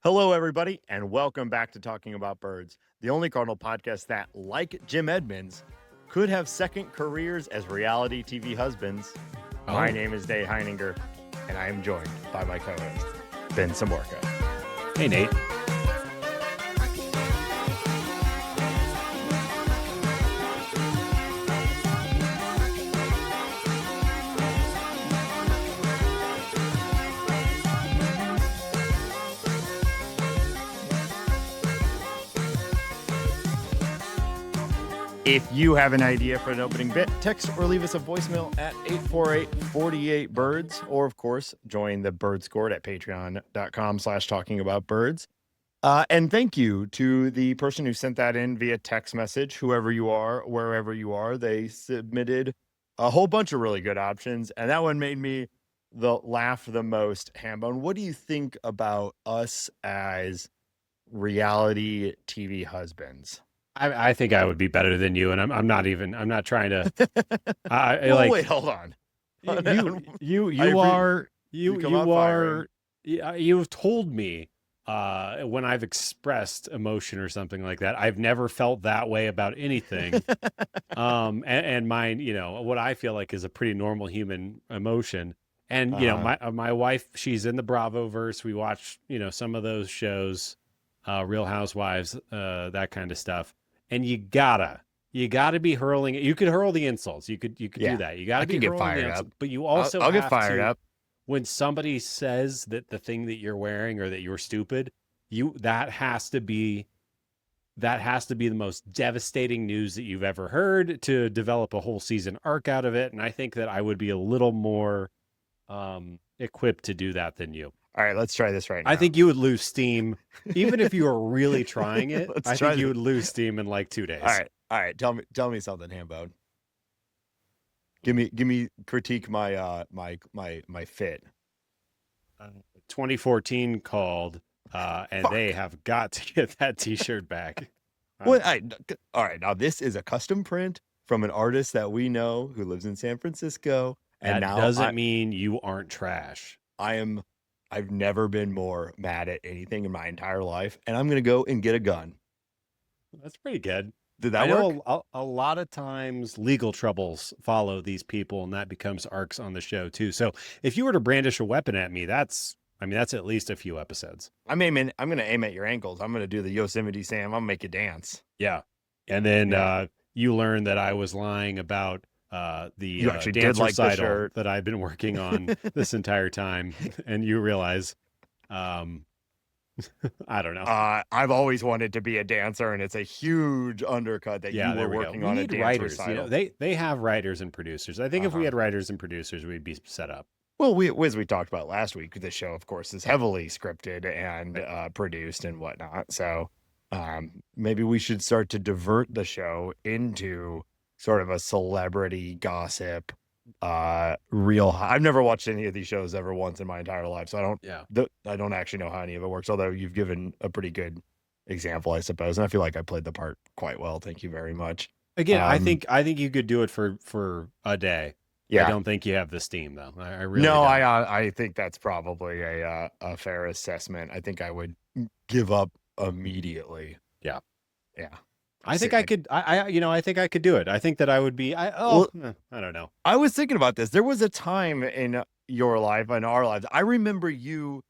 Hello, everybody, and welcome back to Talking About Birds, the only Cardinal podcast that, like Jim Edmonds, could have second careers as reality TV husbands. My name is Dave Heininger, and I am joined by my co-host, Ben Samorka. Hey, Nate. If you have an idea for an opening bit, text or leave us a voicemail at 848-48-BIRDS, or of course, join the Birdscord at patreon.com/talkingaboutbirds. And thank you to the person who sent that in via text message, whoever you are, wherever you are. They submitted a whole bunch of really good options, and that one made me laugh the most. Hambone, what do you think about us as reality TV husbands? I think I would be better than you, and I'm not trying to. Wait, hold on. You've told me when I've expressed emotion or something like that. I've never felt that way about anything. And mine, what I feel like is a pretty normal human emotion. And my wife, she's in the Bravoverse. We watch some of those shows, Real Housewives, that kind of stuff. And you gotta be hurling it. You could hurl the insults. You could do that. You gotta be get fired up. up. But you also I'll get fired up when somebody says that the thing that you're wearing or that you're stupid. That has to be the most devastating news that you've ever heard to develop a whole season arc out of it. And I think that I would be a little more equipped to do that than you. All right, let's try this right now. I think you would lose steam, even if you were really trying it. I think you would lose steam in like 2 days. All right. Tell me something, Hambone. Give me critique my my fit. 2014 called, and they have got to get that T-shirt back. All right. Now this is a custom print from an artist that we know who lives in San Francisco, and that doesn't mean you aren't trash. I've never been more mad at anything in my entire life, and I'm going to go and get a gun. That's pretty good. Did that work? A lot of times legal troubles follow these people, and that becomes arcs on the show too. So if you were to brandish a weapon at me, that's at least a few episodes. I'm going to aim at your ankles. I'm going to do the Yosemite Sam. I'm going to make you dance. Yeah. And then you learn that I was lying about the dance recital that I've been working on this entire time, and you realize I don't know. I've always wanted to be a dancer, and it's a huge undercut that you were working on a dance recital. They have writers and producers. I think if we had writers and producers, we'd be set up. Well, as we talked about last week, the show, of course, is heavily scripted and produced and whatnot. So maybe we should start to divert the show into sort of a celebrity gossip, I've never watched any of these shows ever once in my entire life, so I don't actually know how any of it works, although you've given a pretty good example, I suppose, and I feel like I played the part quite well. Thank you very much. Again, I think you could do it for a day. Yeah. I don't think you have the steam, though. I really don't. I think that's probably a fair assessment. I think I would give up immediately. Yeah. I think I could. I think I could do it. I think that I would be. I don't know. I was thinking about this. There was a time in your life, in our lives, I remember you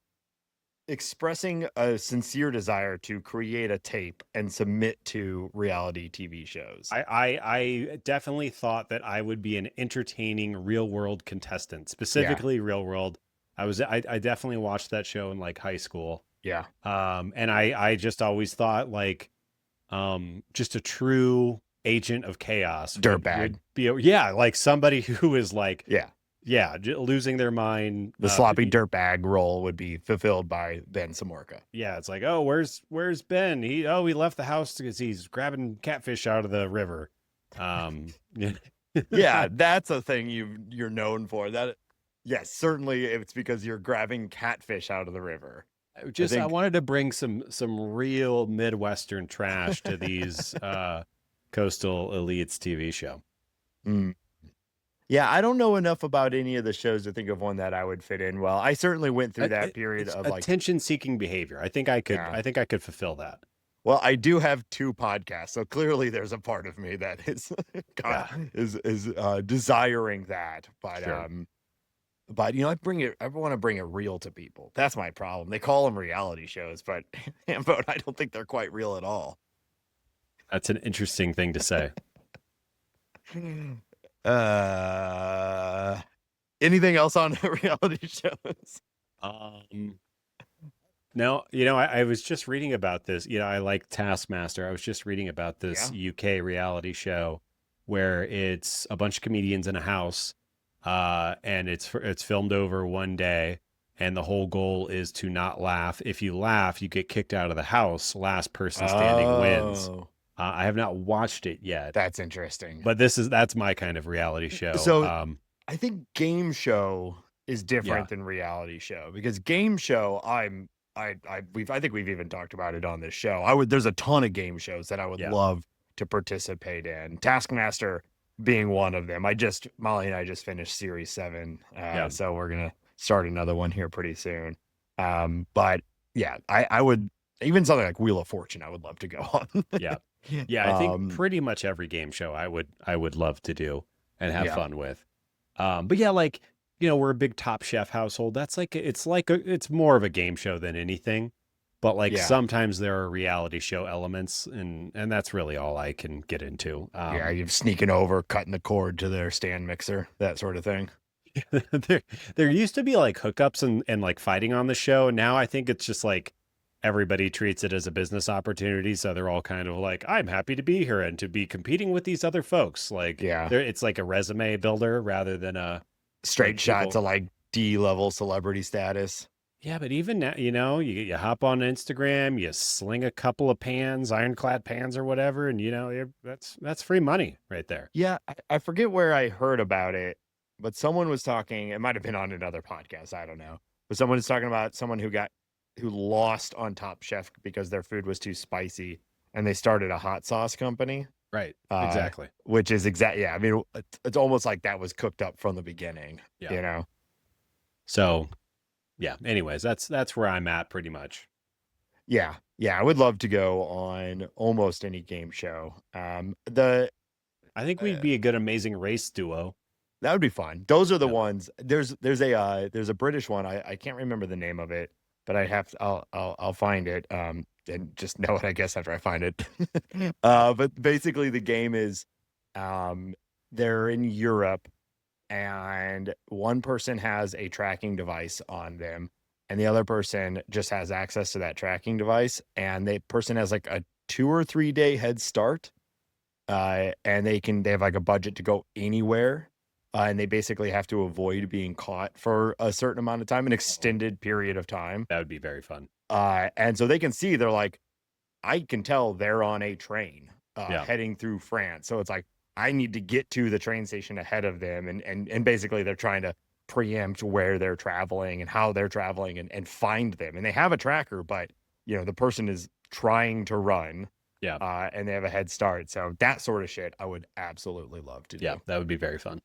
expressing a sincere desire to create a tape and submit to reality TV shows. I definitely thought that I would be an entertaining real world contestant, specifically Real World. I definitely watched that show in like high school. Yeah. And I just always thought like. Just a true agent of chaos. Dirtbag. Like somebody who is like, Yeah, losing their mind. The sloppy dirtbag role would be fulfilled by Ben Samorka. Yeah, it's like, oh, where's Ben? He left the house because he's grabbing catfish out of the river. Yeah, that's a thing you're known for. That, yes, certainly it's because you're grabbing catfish out of the river. I wanted to bring some real Midwestern trash to these coastal elites TV show. Yeah, I don't know enough about any of the shows to think of one that I would fit in well. I certainly went through that period It's of like, attention-seeking behavior. I think I could. yeah. I think I could fulfill that. Well, I do have 2 podcasts, so clearly there's a part of me that is Yeah, desiring that. sure. But I want to bring it real to people. That's my problem. They call them reality shows, but I don't think they're quite real at all. That's an interesting thing to say. Uh, Anything else on reality shows? No, I was just reading about this. I like Taskmaster. I was just reading about this Yeah. UK reality show where it's a bunch of comedians in a house, and it's filmed over one day, and the whole goal is to not laugh. If you laugh, you get kicked out of the house. Last person standing wins. Oh, I have not watched it yet, that's interesting. but that's my kind of reality show. So I think game show is Yeah, different than reality show because game show, I think we've even talked about it on this show. There's a ton of game shows that I would yeah, love to participate in. Taskmaster being one of them. Molly and I just finished series 7. yeah, So we're going to start another one here pretty soon. But yeah, I would, even something like Wheel of Fortune, I would love to go on. yeah. Yeah, I think pretty much every game show I would love to do and have Yeah. fun with. But yeah, like, we're a big Top Chef household. That's like it's more of a game show than anything. But like Yeah. sometimes there are reality show elements, and that's really all I can get into. Yeah, you're sneaking over, cutting the cord to their stand mixer, that sort of thing. there used to be like hookups and like fighting on the show. Now I think it's just like everybody treats it as a business opportunity. So they're all kind of like, I'm happy to be here and to be competing with these other folks. Like Yeah. it's like a resume builder rather than a Straight like shot people. to like D-level celebrity status. Yeah, but even now, you hop on Instagram, you sling a couple of pans, ironclad pans or whatever, and that's free money right there. Yeah, I forget where I heard about it, but someone was talking, it might have been on another podcast, I don't know. But someone was talking about someone who lost on Top Chef because their food was too spicy and they started a hot sauce company. Right. Exactly. Which is yeah, I mean it's almost like that was cooked up from the beginning, Yeah. So, yeah, anyways, that's where I'm at pretty much. Yeah. Yeah, I would love to go on almost any game show. I think we'd be a good Amazing Race duo. That would be fun. Those are the Yep. ones. There's a British one. I can't remember the name of it, but I'll find it. And just know it, I guess, after I find it. But basically the game is they're in Europe and one person has a tracking device on them and the other person just has access to that tracking device and the person has like a 2 or 3 day head start. And they have like a budget to go anywhere. And they basically have to avoid being caught for a certain amount of time, an extended period of time. That would be very fun. And so they can see, they're like, I can tell they're on a train Yeah. heading through France. So it's like, I need to get to the train station ahead of them. And basically they're trying to preempt where they're traveling and how they're traveling and find them. And they have a tracker, but the person is trying to run. Yeah. And they have a head start. So that sort of shit I would absolutely love to do. Yeah, that would be very fun.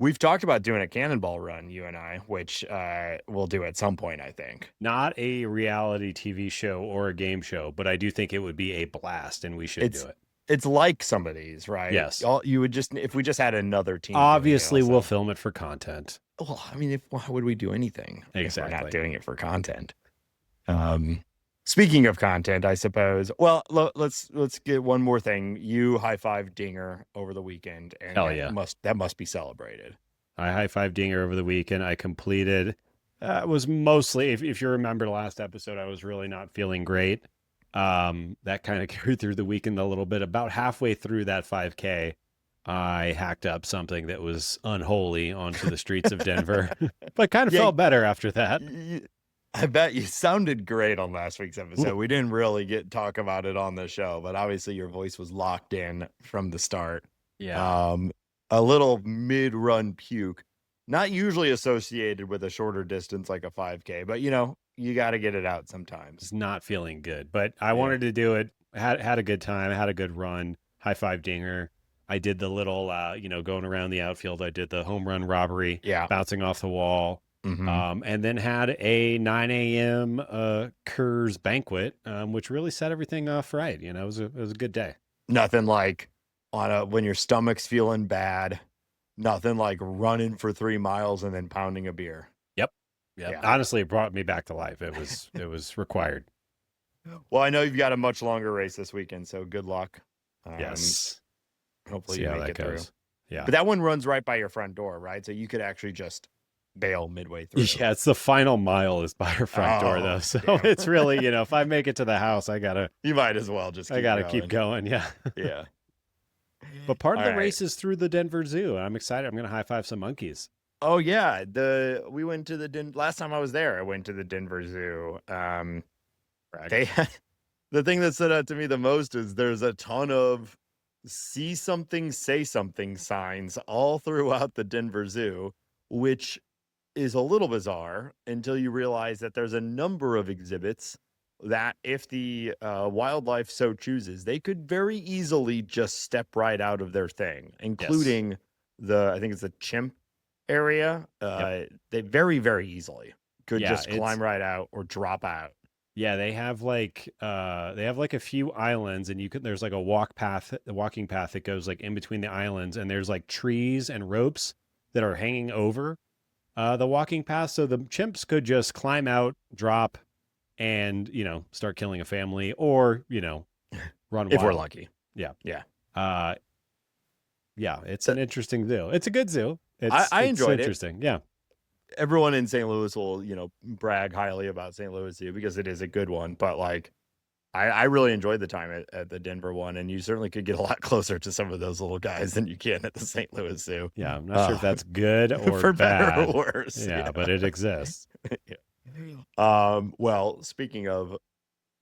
We've talked about doing a cannonball run, you and I, which we'll do at some point, I think. Not a reality TV show or a game show, but I do think it would be a blast and we should do it. It's like some of these, right? Yes. You would just, if we just had another team. Obviously, we'll film it for content. Well, I mean, why would we do anything if we're not doing it for content? Speaking of content, I suppose. Well, let's get one more thing. You high-five Dinger over the weekend, and Hell yeah. that must be celebrated. I high-five Dinger over the weekend. I completed. It was mostly, if you remember the last episode, I was really not feeling great. That kind of carried through the weekend a little bit. About halfway through that 5K, I hacked up something that was unholy onto the streets of Denver, but kind of felt better after that. I bet you sounded great on last week's episode. We didn't really talk about it on the show, but obviously your voice was locked in from the start. Yeah. A little mid-run puke, not usually associated with a shorter distance like a 5K, but you got to get it out sometimes. It's not feeling good, but I wanted to do it. Had a good time. Had a good run. High five Dinger. I did the little, going around the outfield. I did the home run robbery, Yeah. bouncing off the wall, Mhm. and then had a 9 a.m. Kerr's banquet, which really set everything off right. It was a good day. Nothing like when your stomach's feeling bad, nothing like running for 3 miles and then pounding a beer. Yep. Yep. Yeah. Honestly, it brought me back to life. It was required. Well, I know you've got a much longer race this weekend, so good luck. Yes. Hopefully See you how make that it through. goes. Yeah. But that one runs right by your front door, right? So you could actually just bail midway through. Yeah, it's the final mile is by our front door though. Oh, So damn. it's really, if I make it to the house, You might as well just keep going. Yeah. Yeah. But part of All the right. race is through the Denver Zoo. I'm excited. I'm going to high five some monkeys. Oh yeah, we went to the last time I was there. I went to the Denver Zoo. They the thing that stood out to me the most is there's a ton of see something, say something signs all throughout the Denver Zoo, which is a little bizarre until you realize that there's a number of exhibits that if the wildlife so chooses, they could very easily just step right out of their thing, including I think it's the chimp area. They very, very easally could just climb right out or drop out. Yeah, they have like a few islands, and there's like a walking path that goes like in between the islands, and there's like trees and ropes that are hanging over the walking path, so the chimps could just climb out, drop, and start killing a family, or run if wild. we're lucky. Yeah. Yeah, it's an interesting zoo. It's a good zoo. I enjoyed interesting. Yeah. Everyone in St. Louis will, brag highly about St. Louis Zoo because it is a good one. But like, I really enjoyed the time at the Denver one, and you certainly could get a lot closer to some of those little guys than you can at the St. Louis Zoo. Yeah, I'm not sure if that's good or for bad. better or worse. Yeah, but it exists. Yeah. Well, speaking of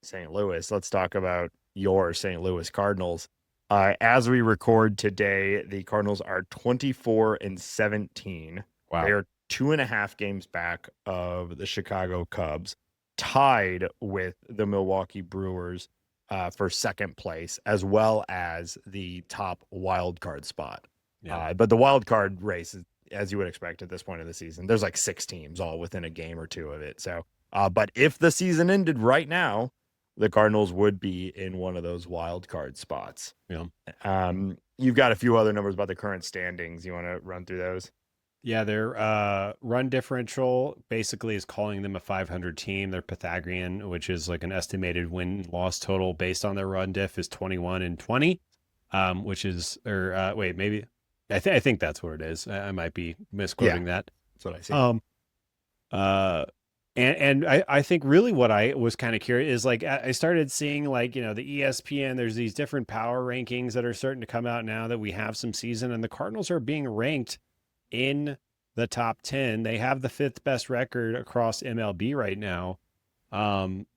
St. Louis, let's talk about your St. Louis Cardinals. As we record today, the Cardinals are 24-17. Wow. They are 2.5 games back of the Chicago Cubs, tied with the Milwaukee Brewers for second place, as well as the top wild card spot. Yeah. But the wild card race is, as you would expect at this point of the season, there's like 6 teams all within a game or two of it. So, but if the season ended right now, the Cardinals would be in one of those wild card spots. Yeah. You've got a few other numbers about the current standings. You want to run through those? Yeah, their run differential basically is calling them a 500 team. Their Pythagorean, which is like an estimated win-loss total based on their run diff, is 21-20, which is, maybe, I think that's what it is. I might be misquoting that. That's what I see. And I think really what I was kind of curious is like I started seeing like, the ESPN, there's these different power rankings that are starting to come out now that we have some season, and the Cardinals are being ranked in the top 10. They have the 5th best record across MLB right now.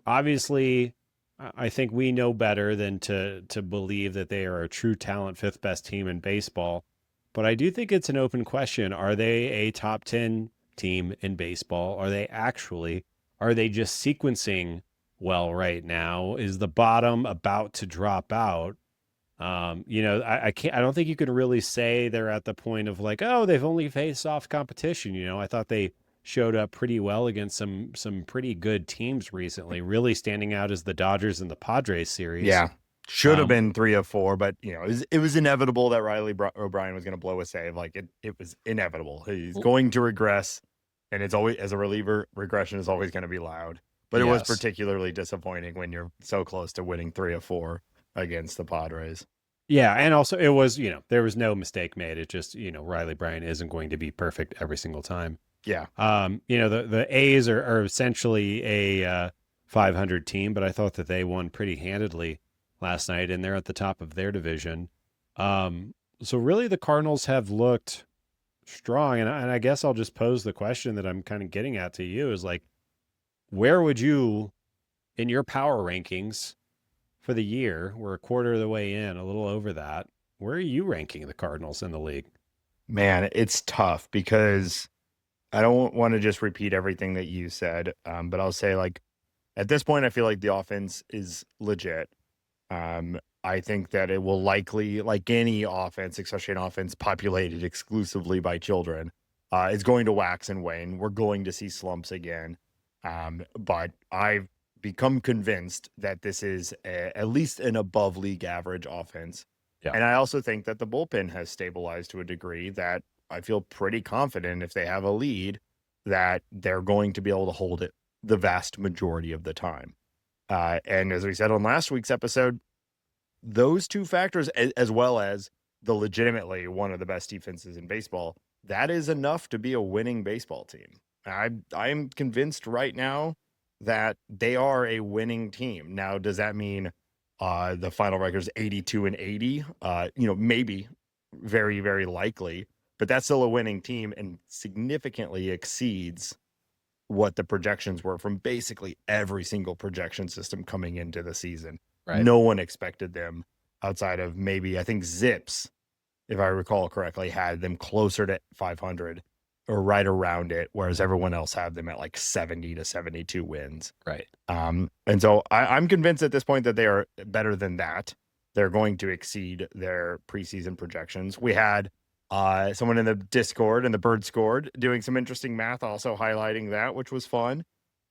Obviously, I think we know better than to believe that they are a true talent 5th best team in baseball. But I do think it's an open question. Are they a top 10 team in baseball? Are they just sequencing well right now? Is the bottom about to drop out? I don't think you can really say they're at the point of like, oh, they've only faced soft competition. I thought they showed up pretty well against some pretty good teams recently. Really standing out as the Dodgers and the Padres series. Yeah. Should have been 3 of 4, but it was inevitable that Riley O'Brien was going to blow a save. Like it was inevitable. He's going to regress, and it's always, as a reliever, regression is always going to be loud. But it was particularly disappointing when you're so close to winning 3 of 4 against the Padres. Yeah, and also it was, there was no mistake made. It just, Riley Bryan isn't going to be perfect every single time. Yeah. The A's are essentially a 500 team, but I thought that they won pretty handedly last night, and they're at the top of their division. So really the Cardinals have looked strong, and I guess I'll just pose the question that I'm kind of getting at to you is like, where would you, in your power rankings for the year, we're a quarter of the way in, a little over that, where are you ranking the Cardinals in the league? Man, it's tough because I don't want to just repeat everything that you said, but I'll say, like, at this point, I feel like the offense is legit. I think that it will likely, like any offense, especially an offense populated exclusively by children, is going to wax and wane. We're going to see slumps again. But I've become convinced that this is at least an above league average offense. Yeah. And I also think that the bullpen has stabilized to a degree that I feel pretty confident if they have a lead that they're going to be able to hold it the vast majority of the time. And as we said on last week's episode, those two factors, as well as the legitimately one of the best defenses in baseball, that is enough to be a winning baseball team. I'm convinced right now that they are a winning team. Now, does that mean the final record is 82-80? Maybe, very, very likely, but that's still a winning team and significantly exceeds what the projections were from basically every single projection system coming into the season. Right. No one expected them outside of maybe, I think Zips, if I recall correctly, had them closer to 500 or right around it, whereas everyone else had them at like 70 to 72 wins. Right. And so I'm convinced at this point that they are better than that. They're going to exceed their preseason projections. We had someone in the Discord and the Birdscord doing some interesting math, also highlighting that, which was fun.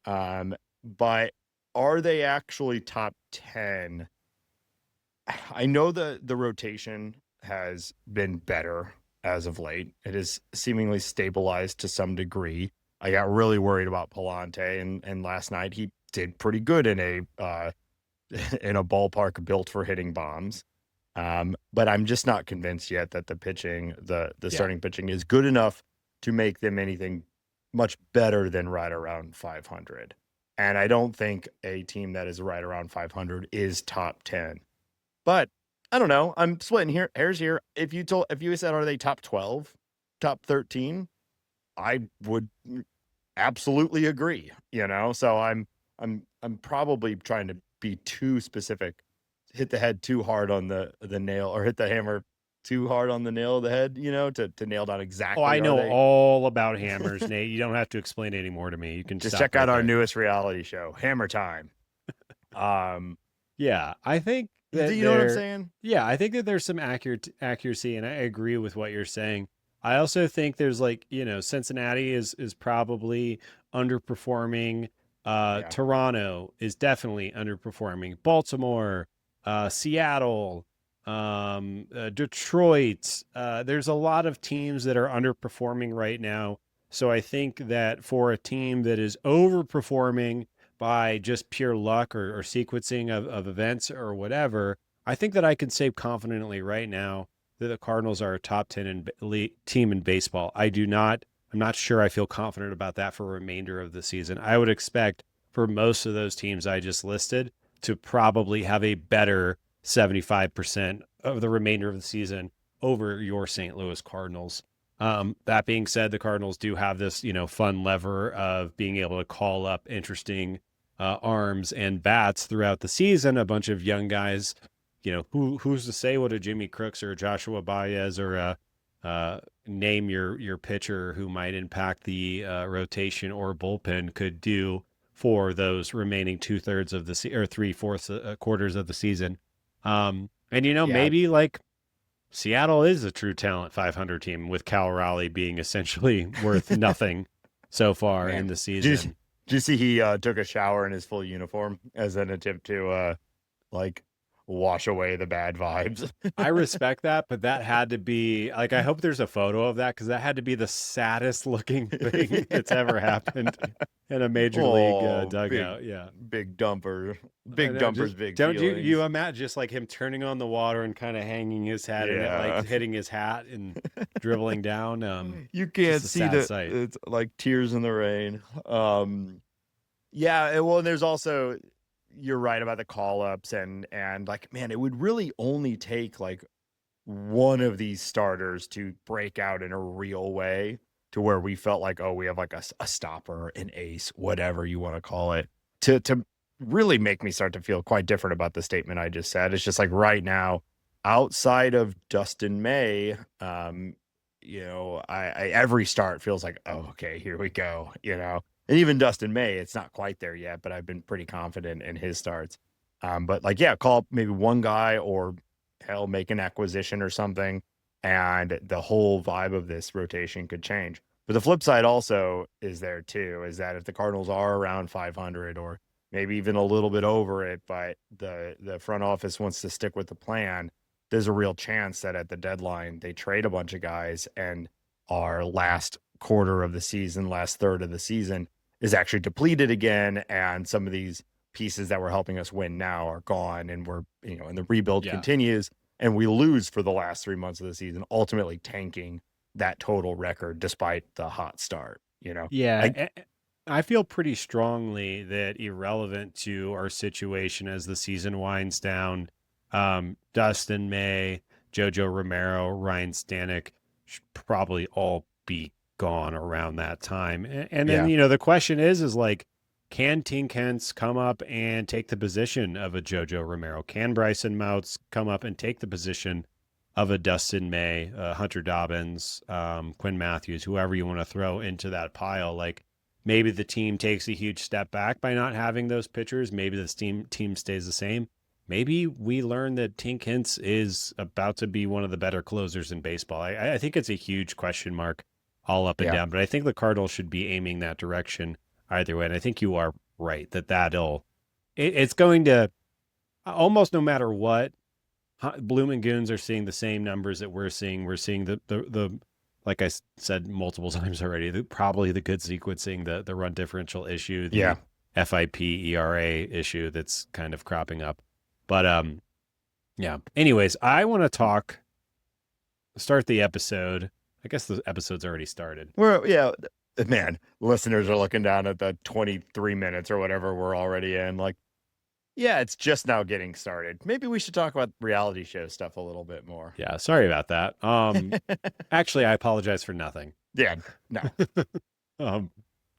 But are they actually top 10? I know the rotation has been better as of late. It is seemingly stabilized to some degree. I got really worried about Palante, and last night he did pretty good in a ballpark built for hitting bombs. But I'm just not convinced yet that the pitching, the starting pitching is good enough to make them anything much better than right around 500. And I don't think a team that is right around 500 is top 10. But I don't know. I'm splitting hairs here. If you said, are they top 12, top 13? I would absolutely agree, So I'm probably trying to be too specific, hit the head too hard on the nail, or hit the hammer too hard on the nail of the head, to nail down exactly. Oh, I know all about hammers, Nate. You don't have to explain any more to me. You can just stop check out our newest reality show, Hammer Time. Yeah, I think that you know what I'm saying? Yeah, I think that there's some accuracy, and I agree with what you're saying. I also think there's Cincinnati is probably underperforming. Toronto is definitely underperforming. Baltimore, Seattle, Detroit. There's a lot of teams that are underperforming right now. So I think that for a team that is overperforming by just pure luck or sequencing of events or whatever, I think that I can say confidently right now that the Cardinals are a top 10 team in baseball. I'm not sure I feel confident about that for the remainder of the season. I would expect for most of those teams I just listed to probably have a better 75% of the remainder of the season over your St. Louis Cardinals. That being said, the Cardinals do have this, fun lever of being able to call up interesting arms and bats throughout the season. A bunch of young guys, who's to say what a Jimmy Crooks or a Joshua Baez or name your pitcher who might impact the rotation or bullpen could do for those remaining 2/3 of the or 3/4 quarters of the season. Maybe like Seattle is a true talent 500 team with Cal Raleigh being essentially worth nothing so far in the season. Did you see he took a shower in his full uniform as an attempt to wash away the bad vibes? I respect that, but that had to be I hope there's a photo of that, because that had to be the saddest looking thing that's ever happened in a major league dugout. Big dumper. Big dumpers, big Don't feelings. you imagine just like him turning on the water and kind of hanging his head and it, hitting his hat and dribbling down. You can't see sight. It's like tears in the rain. Well, there's also, you're right about the call-ups and man, it would really only take like one of these starters to break out in a real way to where we felt like, we have like a stopper, an ace, whatever you want to call it, to really make me start to feel quite different about the statement I just said. It's just like right now, outside of Dustin May, every start feels like, okay, here we go, And even Dustin May, it's not quite there yet, but I've been pretty confident in his starts. But like, yeah, call up maybe one guy or hell, make an acquisition or something, and the whole vibe of this rotation could change. But the flip side also is there too, is that if the Cardinals are around 500 or maybe even a little bit over it, but the front office wants to stick with the plan, there's a real chance that at the deadline they trade a bunch of guys and our last quarter of the season, last third of the season is actually depleted again, and some of these pieces that were helping us win now are gone, and we're, and the rebuild continues, and we lose for the last 3 months of the season, ultimately tanking that total record despite the hot start. Yeah, I feel pretty strongly that irrelevant to our situation as the season winds down, Dustin May, Jojo Romero, Ryan Stanek should probably all be gone around that time. And then, the question is like, can Tink Hence come up and take the position of a Jojo Romero? Can Bryson Mouts come up and take the position of a Dustin May, Hunter Dobbins, Quinn Matthews, whoever you want to throw into that pile? Like, maybe the team takes a huge step back by not having those pitchers. Maybe the team stays the same. Maybe we learn that Tink Hence is about to be one of the better closers in baseball. I think it's a huge question mark all up and down, but I think the Cardinals should be aiming that direction either way. And I think you are right it's going to, almost no matter what, Bloom and Goons are seeing the same numbers that we're seeing. We're seeing the like I said multiple times already, probably the good sequencing, the run differential issue, the FIP ERA issue that's kind of cropping up. But anyways, I want to start the episode. I guess the episode's already started. Man, listeners are looking down at the 23 minutes or whatever we're already in. Like, yeah, it's just now getting started. Maybe we should talk about reality show stuff a little bit more. Yeah, sorry about that. Actually, I apologize for nothing. Yeah, no.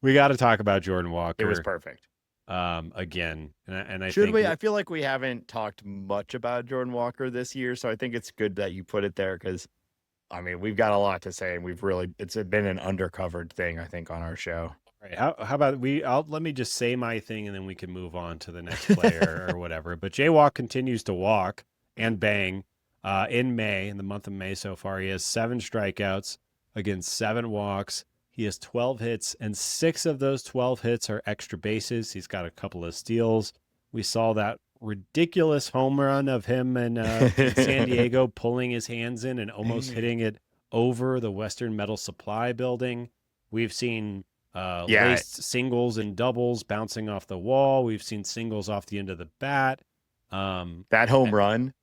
We got to talk about Jordan Walker. It was perfect. Again, and I should think we? I feel like we haven't talked much about Jordan Walker this year, so I think it's good that you put it there because, I mean, we've got a lot to say, and it's been an undercovered thing, I think, on our show. Right. How about let me just say my thing and then we can move on to the next player or whatever. But Jaywalk continues to walk and bang in the month of May so far. He has 7 strikeouts against 7 walks. He has 12 hits, and 6 of those 12 hits are extra bases. He's got a couple of steals. We saw that ridiculous home run of him in San Diego pulling his hands in and almost hitting it over the Western Metal Supply building. We've seen laced singles and doubles bouncing off the wall. We've seen singles off the end of the bat. That home run,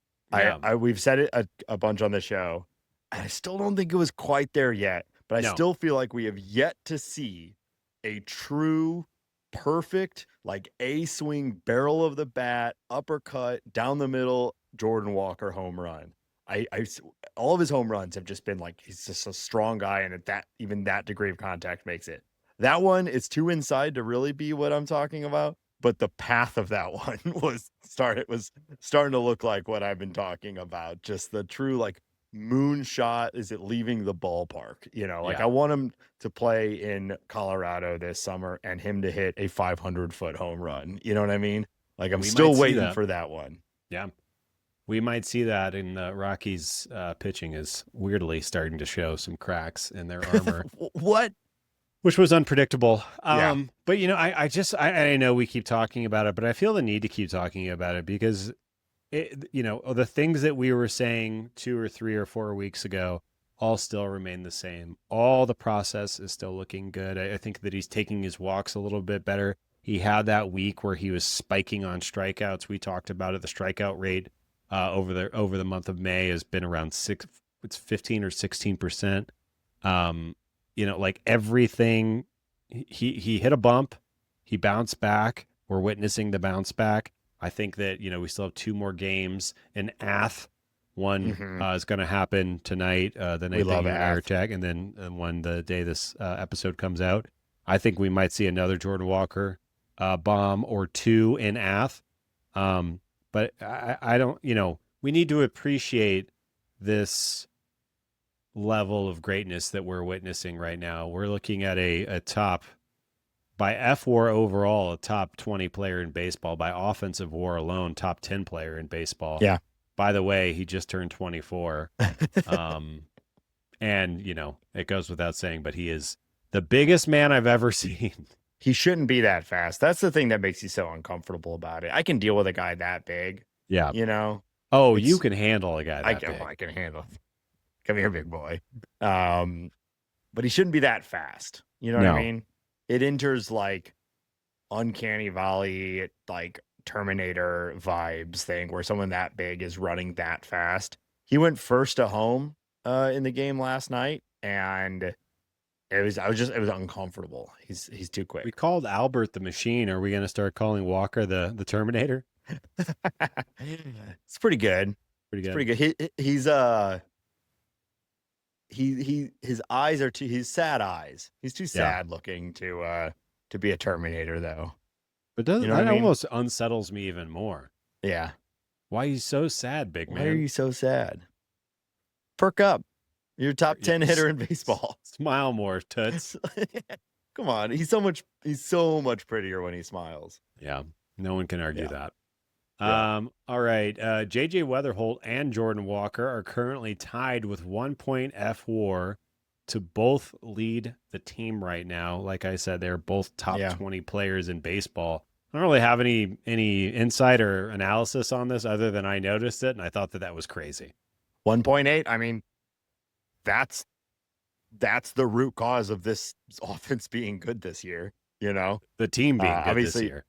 we've said it a bunch on the show. I still don't think it was quite there yet, but I still feel like we have yet to see a true, perfect, like swing, barrel of the bat, uppercut, down the middle, Jordan Walker home run. All of his home runs have just been like, he's just a strong guy, and even that degree of contact makes it. That one is too inside to really be what I'm talking about, but the path of that one was starting to look like what I've been talking about. Just the true like moonshot. Is it leaving the ballpark? I want him to play in Colorado this summer and him to hit a 500-foot home run. You know what I mean? Like I'm still waiting for that one. Yeah. We might see that in the Rockies. Pitching is weirdly starting to show some cracks in their armor. What? Which was unpredictable. But I know we keep talking about it, but I feel the need to keep talking about it because the things that we were saying 2 or 3 or 4 weeks ago all still remain the same. All the process is still looking good. I think that he's taking his walks a little bit better. He had that week where he was spiking on strikeouts. We talked about it. The strikeout rate over the month of May has been around 15 or 16%. Like everything, he hit a bump, he bounced back. We're witnessing the bounce back. I think that, we still have 2 more games in Ath. One is going to happen tonight, the night that you and I are tag, and then when the day this episode comes out. I think we might see another Jordan Walker bomb or 2 in Ath. But I don't, we need to appreciate this level of greatness that we're witnessing right now. We're looking at a top by fWAR overall, a top 20 player in baseball. By offensive WAR alone, top 10 player in baseball. Yeah. By the way, he just turned 24. And, it goes without saying, but he is the biggest man I've ever seen. He shouldn't be that fast. That's the thing that makes you so uncomfortable about it. I can deal with a guy that big. Yeah. Oh, you can handle a guy that big. I can handle it. Come here, big boy. But he shouldn't be that fast. You know what I mean? It enters like uncanny valley, like Terminator vibes thing where someone that big is running that fast. He went first to home in the game last night, and it was uncomfortable. He's too quick. We called Albert the Machine. Are we going to start calling Walker the Terminator? It's pretty good. Pretty good. His eyes are he's sad eyes. He's too sad looking to be a Terminator though. But that almost unsettles me even more. Yeah. Why are you so sad, big man? Why are you so sad? Perk up. You're a top 10 hitter in baseball. Smile more, Toots. Come on. He's so much prettier when he smiles. Yeah. No one can argue that. Yeah. All right. JJ Wetherholt and Jordan Walker are currently tied with 1 point fWAR to both lead the team right now. Like I said, they're both top 20 players in baseball. I don't really have any insight or analysis on this other than I noticed it, and I thought that was crazy. 1.8. I mean, that's the root cause of this offense being good this year. The team being good this year.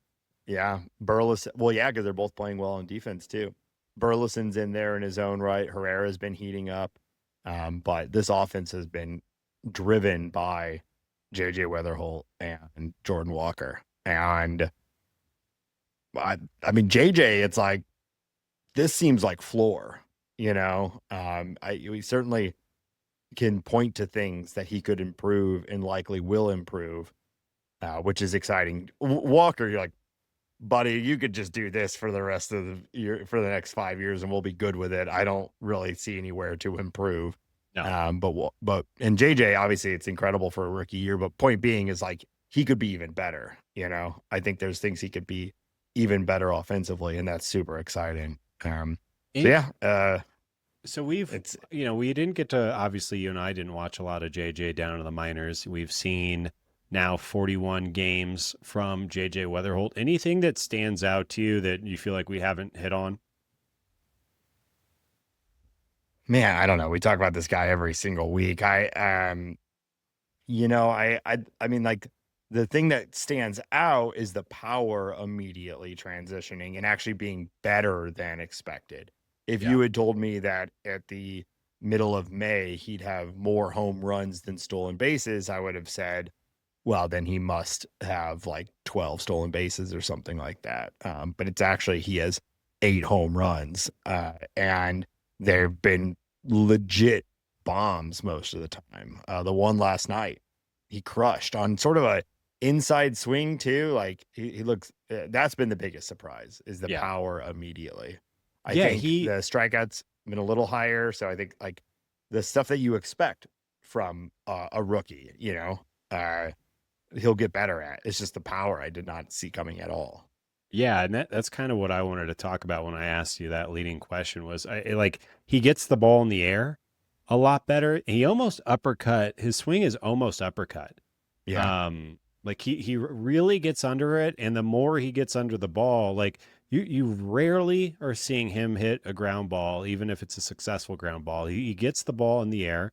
Yeah, Burleson. Well, yeah, because they're both playing well on defense too. Burleson's in there in his own right. Herrera's been heating up, but this offense has been driven by JJ Wetherholt and Jordan Walker. And I mean, JJ, it's like this seems like floor. We certainly can point to things that he could improve and likely will improve, which is exciting. Walker, you're like, buddy, you could just do this for the rest of the year, for the next 5 years, and we'll be good with it. I don't really see anywhere to improve. No. And JJ, obviously, it's incredible for a rookie year. But point being is like he could be even better. I think there's things he could be even better offensively, and that's super exciting. So we didn't get to, obviously, you and I didn't watch a lot of JJ down in the minors. We've seen now 41 games from JJ Wetherholt. Anything that stands out to you that you feel like we haven't hit on? Man, I don't know. We talk about this guy every single week. I mean, like, the thing that stands out is the power immediately transitioning and actually being better than expected. If you had told me that at the middle of May, he'd have more home runs than stolen bases, I would have said, well, then he must have like 12 stolen bases or something like that. But it's actually, he has 8 home runs, and they've been legit bombs most of the time. The one last night, he crushed on sort of a inside swing too. Like he looks, that's been the biggest surprise, is the power immediately. I think the strikeouts been a little higher. So I think like the stuff that you expect from a rookie, he'll get better at. It's just the power I did not see coming at all. Yeah, and that's kind of what I wanted to talk about when I asked you that leading question was, he gets the ball in the air a lot better. He almost uppercut. His swing is almost uppercut. Yeah. Like he really gets under it, and the more he gets under the ball, like you rarely are seeing him hit a ground ball, even if it's a successful ground ball. He gets the ball in the air.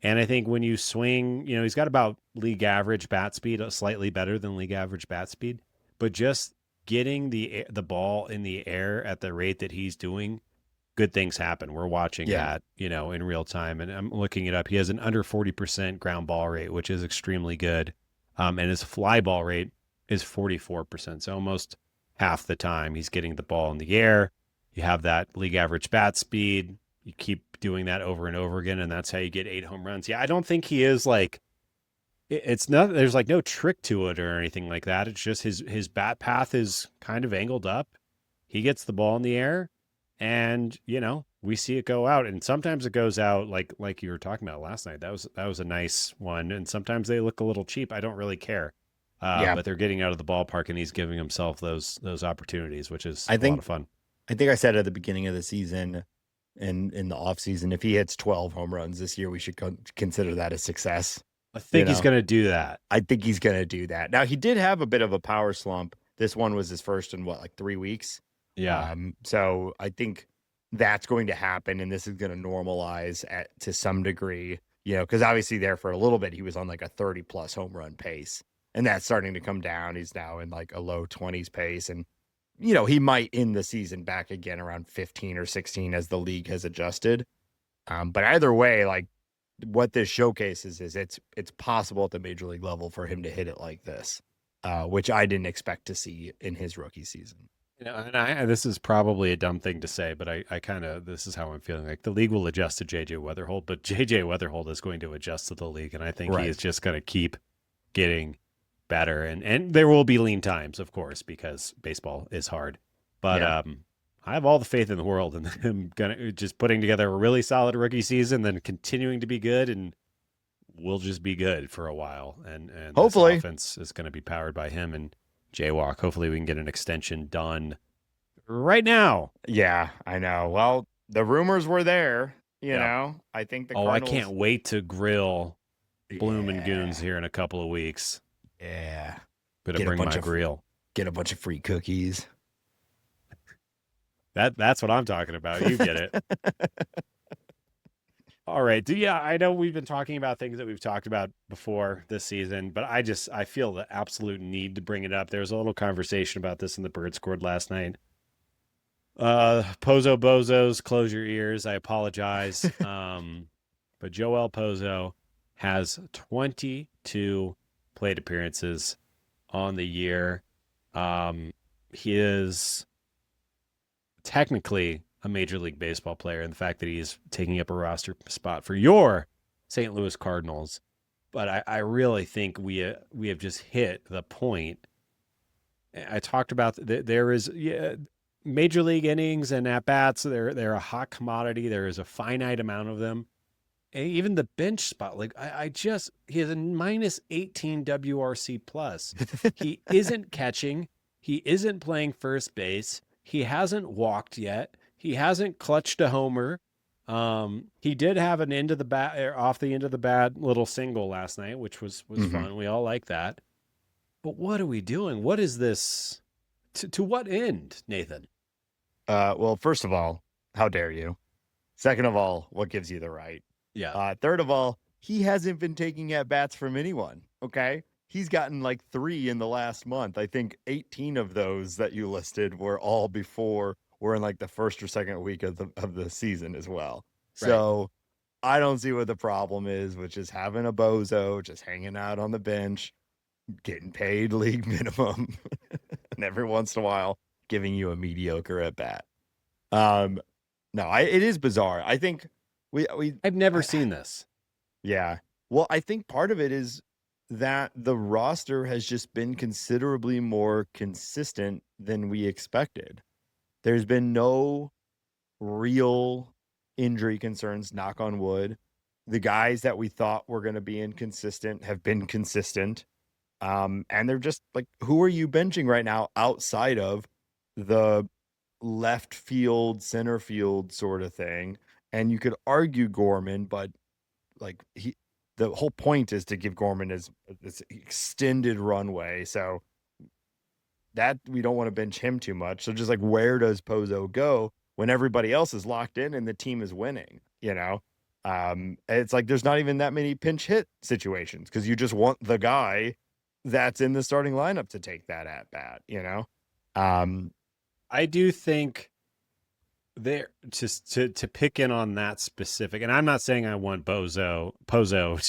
And I think when you swing, he's got about league average bat speed, slightly better than league average bat speed, but just getting the ball in the air at the rate that he's doing, good things happen. We're watching that, in real time, and I'm looking it up. He has an under 40% ground ball rate, which is extremely good. And his fly ball rate is 44%. So almost half the time he's getting the ball in the air. You have that league average bat speed. You keep doing that over and over again, and that's how you get 8 home runs. Yeah, I don't think he is like, it's not, there's like no trick to it or anything like that. It's just his bat path is kind of angled up. He gets the ball in the air, and we see it go out, and sometimes it goes out like you were talking about last night. That was a nice one, and sometimes they look a little cheap. I don't really care. Yeah. But they're getting out of the ballpark, and he's giving himself those opportunities, which is I a lot of think fun. I think I said at the beginning of the season and in the offseason, if he hits 12 home runs this year, we should consider that a success. I think he's going to do that. I think he's going to do that. Now, he did have a bit of a power slump. This one was his first in what, like 3 weeks? Yeah. So I think that's going to happen, and this is going to normalize to some degree, because obviously there for a little bit, he was on like a 30-plus home run pace, and that's starting to come down. He's now in like a low 20s pace, and, he might end the season back again around 15 or 16 as the league has adjusted. But either way, like, what this showcases is it's possible at the major league level for him to hit it like this, which I didn't expect to see in his rookie season. And this is probably a dumb thing to say, but I kind of, this is how I'm feeling. Like, the league will adjust to JJ Wetherholt, but JJ Wetherholt is going to adjust to the league, and I think he is just going to keep getting better. And there will be lean times, of course, because baseball is hard. But I have all the faith in the world in him just putting together a really solid rookie season, then continuing to be good, and we'll just be good for a while. And hopefully this offense is going to be powered by him and Jaywalk. Hopefully we can get an extension done right now. Yeah, I know. Well, the rumors were there, you know. I think the Cardinals... I can't wait to grill Bloom and Goons here in a couple of weeks. Yeah. Gonna bring my grill. Get a bunch of free cookies. That's what I'm talking about. You get it. All right. I know we've been talking about things that we've talked about before this season, but I feel the absolute need to bring it up. There was a little conversation about this in the Birdscord last night. Pozo Bozos, close your ears. I apologize. But Joel Pozo has 22 plate appearances on the year. He is technically a Major League Baseball player, and the fact that he's taking up a roster spot for your St. Louis Cardinals. But I really think we have just hit the point. I talked about there is Major League innings and at-bats. They're a hot commodity. There is a finite amount of them. And even the bench spot, like he has a minus 18 WRC plus. He isn't catching. He isn't playing first base. He hasn't walked yet. He hasn't clutched a homer. He did have an end of the bat, off the end of the bat little single last night, which was fun. We all like that. But what are we doing? What is this? To what end, Nathan? Well, first of all, how dare you? Second of all, what gives you the right? Yeah. Third of all, he hasn't been taking at bats from anyone. Okay. He's gotten like 3 in the last month. I think 18 of those that you listed were all before we're in like the first or second week of the season as well. Right. So I don't see what the problem is, which is having a bozo just hanging out on the bench, getting paid league minimum, and every once in a while giving you a mediocre at bat. It is bizarre. I think I've never seen this. Yeah. Well, I think part of it is that the roster has just been considerably more consistent than we expected. There's been no real injury concerns, knock on wood. The guys that we thought were going to be inconsistent have been consistent. And they're just like, who are you benching right now outside of the left field, center field sort of thing? And you could argue Gorman, but like the whole point is to give Gorman this extended runway. So that we don't want to bench him too much. So just like, where does Pozo go when everybody else is locked in and the team is winning? It's like, there's not even that many pinch hit situations because you just want the guy that's in the starting lineup to take that at bat, I do think there, just to pick in on that specific, and I'm not saying I want Pozo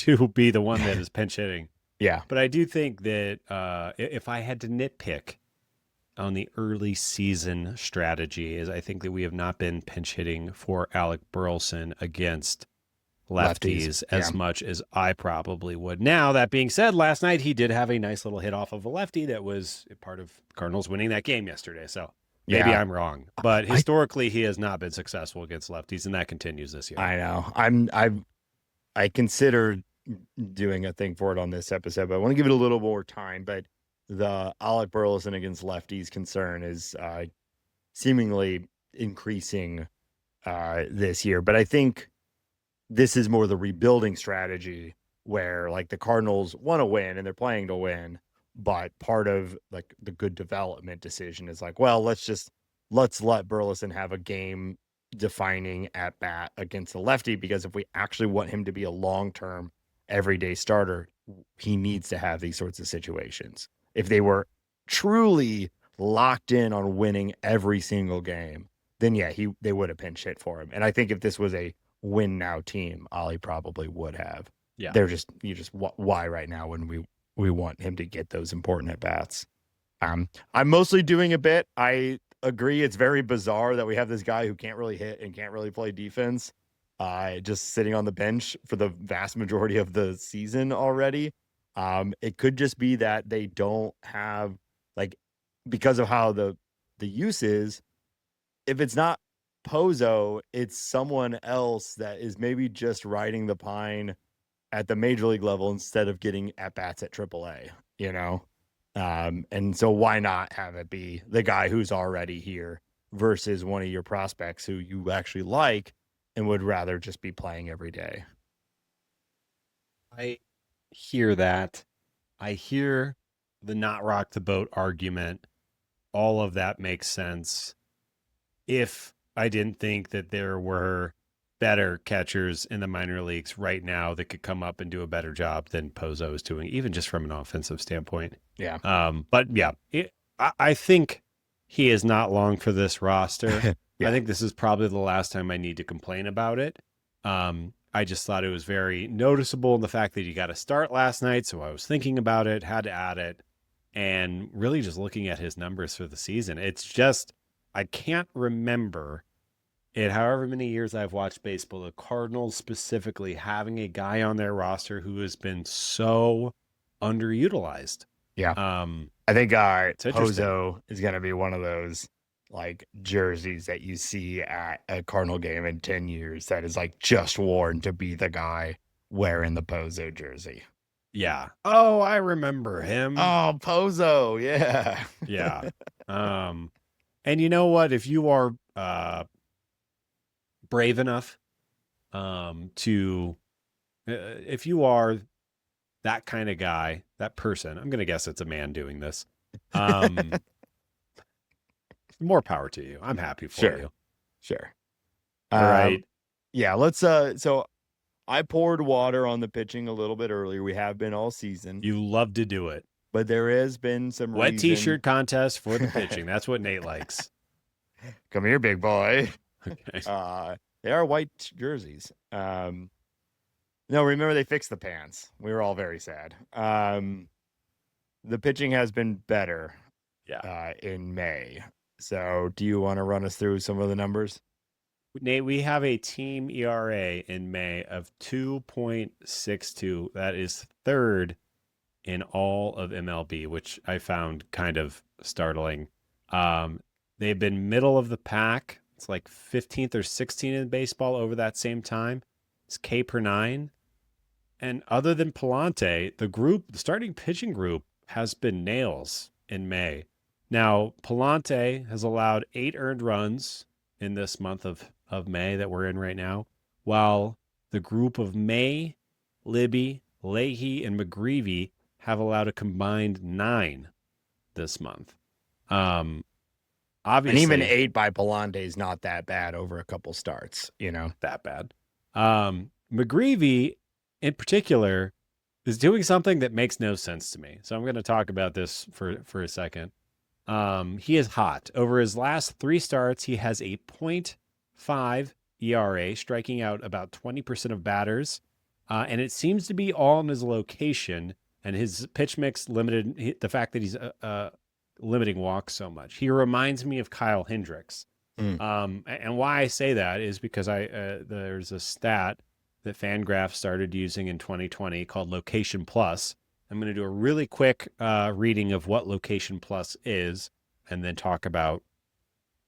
to be the one that is pinch hitting. Yeah. But I do think that if I had to nitpick on the early season strategy, is I think that we have not been pinch hitting for Alec Burleson against lefties as much as I probably would. Now, that being said, last night he did have a nice little hit off of a lefty that was part of Cardinals winning that game yesterday. So maybe I'm wrong, but historically he has not been successful against lefties, and that continues this year. I know. I considered doing a thing for it on this episode, but I want to give it a little more time. But the Alec Burleson against lefties concern is seemingly increasing this year. But I think this is more the rebuilding strategy where like the Cardinals want to win and they're playing to win. But part of like the good development decision is like, well, let's let Burleson have a game defining at bat against the lefty, because if we actually want him to be a long-term everyday starter, he needs to have these sorts of situations. If they were truly locked in on winning every single game, then yeah, they would have pinch hit for him. And I think if this was a win now team, Ollie probably would have. Yeah. Why right now when we want him to get those important at bats. I'm mostly doing a bit. I agree. It's very bizarre that we have this guy who can't really hit and can't really play defense, just sitting on the bench for the vast majority of the season already. It could just be that they don't have, like, because of how the use is, if it's not Pozo, it's someone else that is maybe just riding the pine at the major league level instead of getting at bats at AAA, you know? And so why not have it be the guy who's already here versus one of your prospects who you actually like and would rather just be playing every day? I hear that. I hear the not rock the boat argument. All of that makes sense. If I didn't think that there were better catchers in the minor leagues right now that could come up and do a better job than Pozo is doing, even just from an offensive standpoint. Yeah. But yeah, I think he is not long for this roster. Yeah. I think this is probably the last time I need to complain about it. I just thought it was very noticeable in the fact that he got a start last night. So I was thinking about it, had to add it, and really just looking at his numbers for the season. It's just, I can't remember in however many years I've watched baseball, the Cardinals specifically having a guy on their roster who has been so underutilized. Yeah. I think Pozo is going to be one of those like jerseys that you see at a Cardinal game in 10 years that is like just worn to be the guy wearing the Pozo jersey. Yeah. Oh, I remember him. Oh, Pozo. Yeah. Yeah. And you know what? If you are brave enough if you are that kind of guy, that person, I'm going to guess it's a man doing this. More power to you. I'm happy for you. Sure. All right. Yeah, let's so I poured water on the pitching a little bit earlier. We have been all season. You love to do it. But there has been some wet t-shirt contest for the pitching. That's what Nate likes. Come here, big boy. Okay. They are white jerseys. No, remember they fixed the pants. We were all very sad. The pitching has been better in May. So do you want to run us through some of the numbers? Nate, we have a team ERA in May of 2.62. That is third in all of MLB, which I found kind of startling. They've been middle of the pack. It's like 15th or 16th in baseball over that same time. It's K per 9. And other than Palante, the starting pitching group has been nails in May. Now, Palante has allowed 8 earned runs in this month of May that we're in right now, while the group of May, Libby, Leahy, and McGreevy have allowed a combined 9 this month. Obviously, and even 8 by Palante is not that bad over a couple starts, that bad. McGreevy, in particular, is doing something that makes no sense to me. So I'm going to talk about this for a second. He is hot. Over his last 3 starts, he has a 0.5 ERA, striking out about 20% of batters. And it seems to be all in his location and his pitch mix limited, the fact that he's limiting walks so much. He reminds me of Kyle Hendricks. And why I say that is because there's a stat that Fangraphs started using in 2020 called Location Plus. I'm going to do a really quick reading of what Location Plus is and then talk about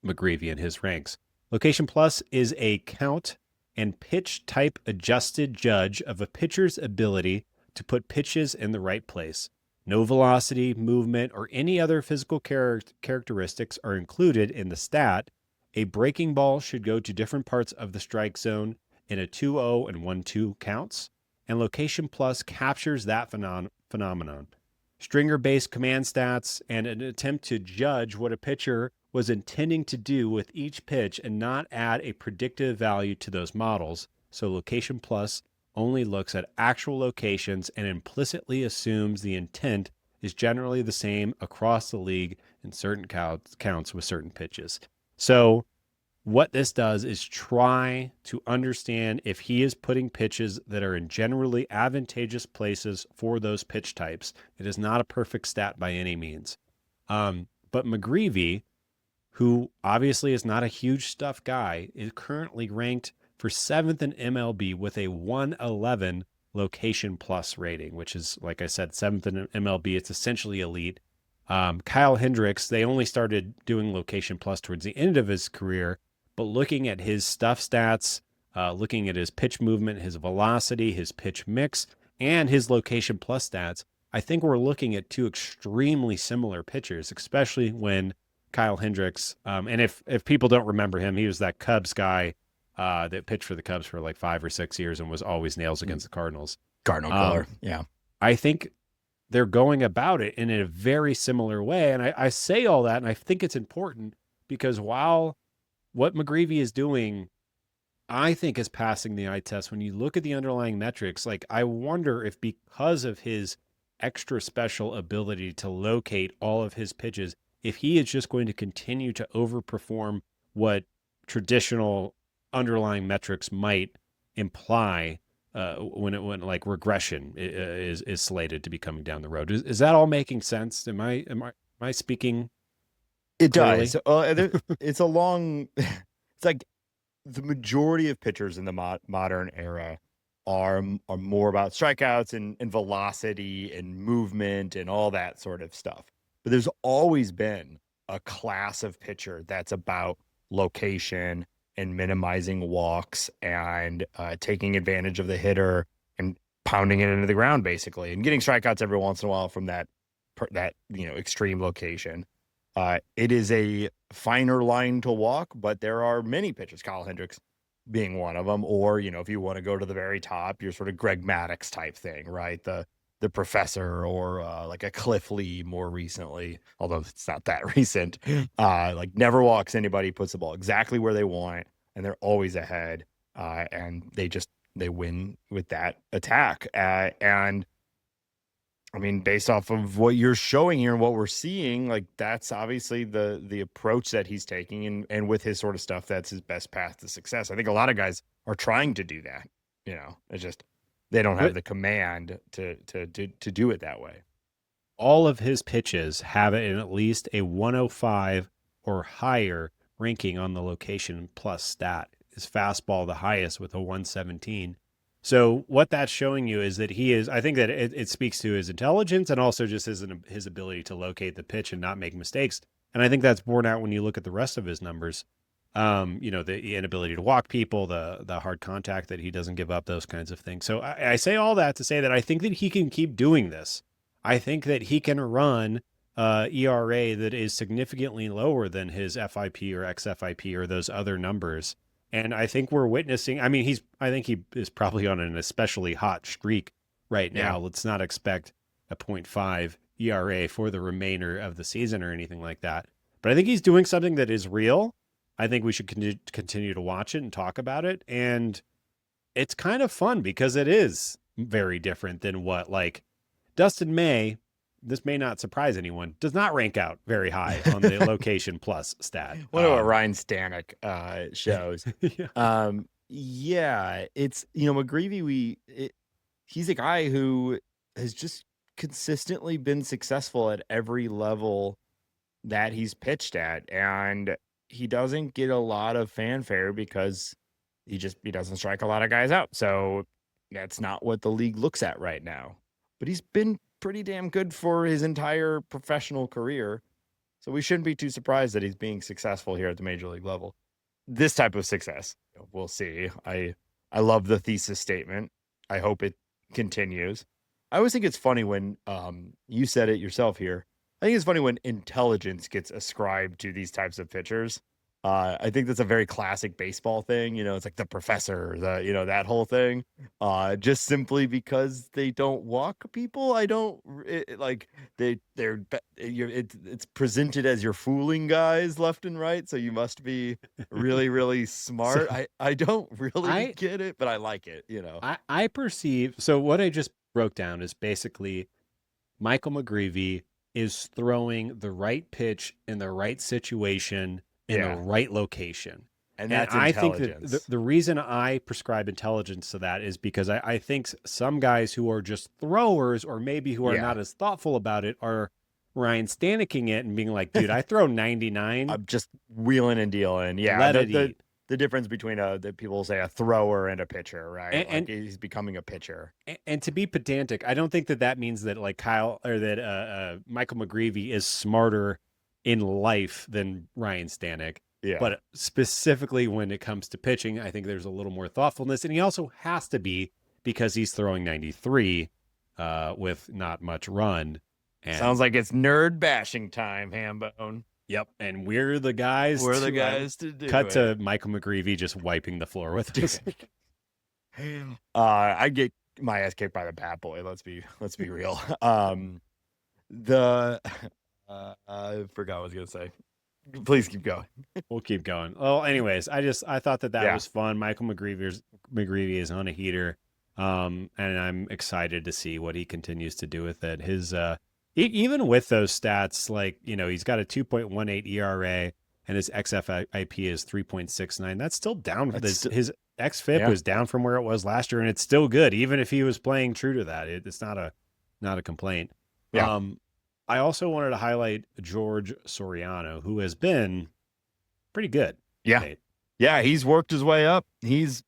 McGreevy and his ranks. Location Plus is a count and pitch type adjusted judge of a pitcher's ability to put pitches in the right place. No velocity, movement, or any other physical characteristics are included in the stat. A breaking ball should go to different parts of the strike zone in a 2-0 and 1-2 counts, and Location Plus captures that phenomenon. Stringer-based command stats and an attempt to judge what a pitcher was intending to do with each pitch and not add a predictive value to those models. So Location Plus only looks at actual locations and implicitly assumes the intent is generally the same across the league in certain counts with certain pitches. So what this does is try to understand if he is putting pitches that are in generally advantageous places for those pitch types. It is not a perfect stat by any means. But McGreevy, who obviously is not a huge stuff guy, is currently ranked for 7th in MLB with a 111 Location Plus rating, which is, like I said, 7th in MLB. It's essentially elite. Kyle Hendricks, they only started doing Location Plus towards the end of his career, but looking at his stuff stats, looking at his pitch movement, his velocity, his pitch mix, and his Location Plus stats, I think we're looking at two extremely similar pitchers, especially when Kyle Hendricks, and if people don't remember him, he was that Cubs guy that pitched for the Cubs for like 5 or 6 years and was always nails against the Cardinals. Cardinal killer. Yeah. I think they're going about it in a very similar way. And I say all that, and I think it's important because while what McGreevy is doing, I think is passing the eye test. When you look at the underlying metrics, like I wonder if because of his extra special ability to locate all of his pitches, if he is just going to continue to overperform what traditional underlying metrics might imply when like regression is slated to be coming down the road. Is that all making sense? Am I speaking? It clearly? does. It's a long. It's like the majority of pitchers in the modern era are more about strikeouts and velocity and movement and all that sort of stuff. But there's always been a class of pitcher that's about location and minimizing walks and taking advantage of the hitter and pounding it into the ground, basically, and getting strikeouts every once in a while from that extreme location. It is a finer line to walk, but there are many pitchers, Kyle Hendricks being one of them, or, if you want to go to the very top, you're sort of Greg Maddux type thing, right? The professor, or like a Cliff Lee more recently, although it's not that recent, like never walks anybody, puts the ball exactly where they want, and they're always ahead. And they win with that attack. And I mean, based off of what you're showing here and what we're seeing, like that's obviously the approach that he's taking, and with his sort of stuff, that's his best path to success. I think a lot of guys are trying to do that. It's just they don't have the command to do it that way. All of his pitches have it in at least a 105 or higher ranking on the Location Plus stat. His fastball the highest with a 117. So what that's showing you is that he is, I think that it speaks to his intelligence and also just his ability to locate the pitch and not make mistakes. And I think that's borne out when you look at the rest of his numbers. The inability to walk people, the hard contact that he doesn't give up, those kinds of things. So I say all that to say that I think that he can keep doing this. I think that he can run ERA that is significantly lower than his FIP or XFIP or those other numbers. And I think we're witnessing, I think he is probably on an especially hot streak right now. Yeah. Let's not expect a 0.5 ERA for the remainder of the season or anything like that. But I think he's doing something that is real. I think we should continue to watch it and talk about it. And it's kind of fun because it is very different than what, like, Dustin May, this may not surprise anyone, does not rank out very high on the Location Plus stat. What about Ryan Stanek shows? Yeah. It's, McGreevy, he's a guy who has just consistently been successful at every level that he's pitched at. And he doesn't get a lot of fanfare because he doesn't strike a lot of guys out. So that's not what the league looks at right now. But he's been pretty damn good for his entire professional career. So we shouldn't be too surprised that he's being successful here at the major league level. This type of success, we'll see. I love the thesis statement. I hope it continues. I always think it's funny when you said it yourself here. I think it's funny when intelligence gets ascribed to these types of pitchers. I think that's a very classic baseball thing. It's like the professor, that whole thing. Just simply because they don't walk people. I don't like it's presented as you're fooling guys left and right. So you must be really, really So smart. I don't really I get it, but I like it, I perceive, so what I just broke down is basically Michael McGreevy is throwing the right pitch in the right situation in the Yeah. right location. And And that's I think that intelligence. the reason I prescribe intelligence to that is because I think some guys who are just throwers or maybe who are Yeah. not as thoughtful about it are Ryan Stanicking it and being like, dude, I throw 99, I'm just wheeling and dealing. Yeah. let The it the eat. the difference between the people say a thrower and a pitcher, right? Like And, he's becoming a pitcher. and to be pedantic, I don't think that that means that like Kyle or that Michael McGreevy is smarter in life than Ryan Stanek. Yeah. But specifically when it comes to pitching, I think there's a little more thoughtfulness, and he also has to be because he's throwing 93 with not much run. Sounds And like it's nerd bashing time, Hambone. yep, and we're the guys. We're the to, guys to do cut it. to Michael McGreevy just wiping the floor with us. I get my ass kicked by the bat boy. Let's be real. The I forgot what I was gonna say. Please keep going. We'll keep going. Well, anyways, I thought that Yeah. was fun. Michael McGreevy is on a heater, and I'm excited to see what he continues to do with it. His even with those stats, like he's got a 2.18 ERA and his xFIP is 3.69. That's still down. His xFIP was down from where it was last year, and it's still good, even if he was playing true to that. It's not a complaint. Yeah. I also wanted to highlight George Soriano, who has been pretty good. Yeah. Nate. Yeah, he's worked his way up. He's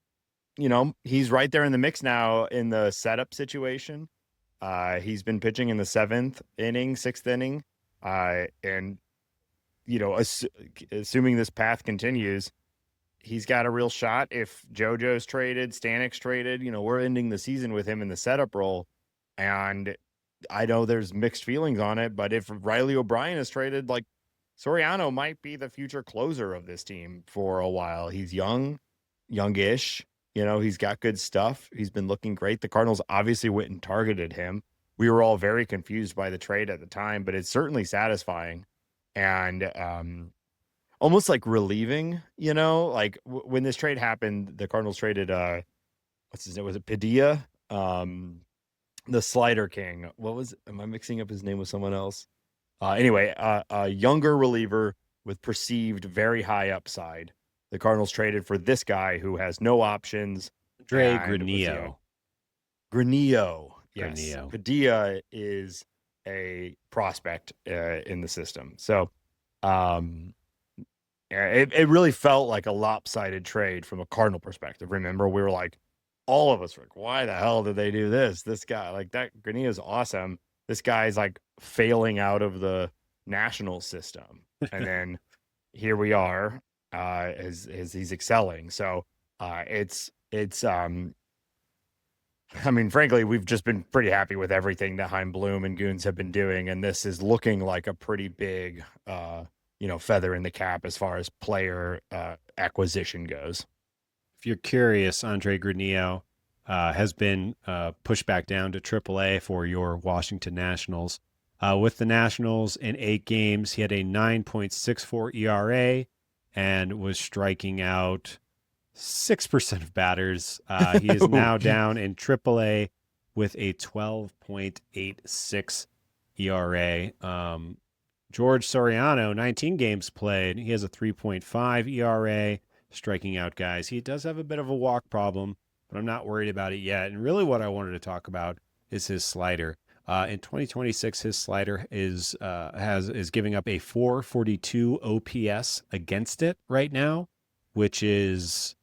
right there in the mix now in the setup situation. He's been pitching in the 7th inning, 6th inning. And assuming this path continues, he's got a real shot. If JoJo's traded, Stanik's traded, we're ending the season with him in the setup role. And I know there's mixed feelings on it, but if Riley O'Brien is traded, like Soriano might be the future closer of this team for a while. He's youngish, he's got good stuff. He's been looking great. The Cardinals obviously went and targeted him. We were all very confused by the trade at the time, but it's certainly satisfying and almost like relieving, like when this trade happened, the Cardinals traded, what's his name? Was it Padilla? The Slider King. Am I mixing up his name with someone else? Anyway, a younger reliever with perceived very high upside. The Cardinals traded for this guy who has no options. Dre Granillo. Granillo. Yes. Granillo. Padilla is a prospect in the system. So it really felt like a lopsided trade from a Cardinal perspective. Remember, we were like, all of us were like, why the hell did they do this? This guy, like that Granillo is awesome. This guy's like failing out of the national system. And then here we are as he's excelling. So it's I mean, frankly, we've just been pretty happy with everything that Chaim Bloom and Goons have been doing. And this is looking like a pretty big, feather in the cap as far as player acquisition goes. If you're curious, Andre Granillo has been pushed back down to AAA for your Washington Nationals. With the Nationals in 8 games, he had a 9.64 ERA and was striking out 6% of batters. He is now down in AAA with a 12.86 ERA. George Soriano, 19 games played. He has a 3.5 ERA. Striking out guys. He does have a bit of a walk problem, but I'm not worried about it yet. And really what I wanted to talk about is his slider. In 2026, his slider is giving up a 442 OPS against it right now, which is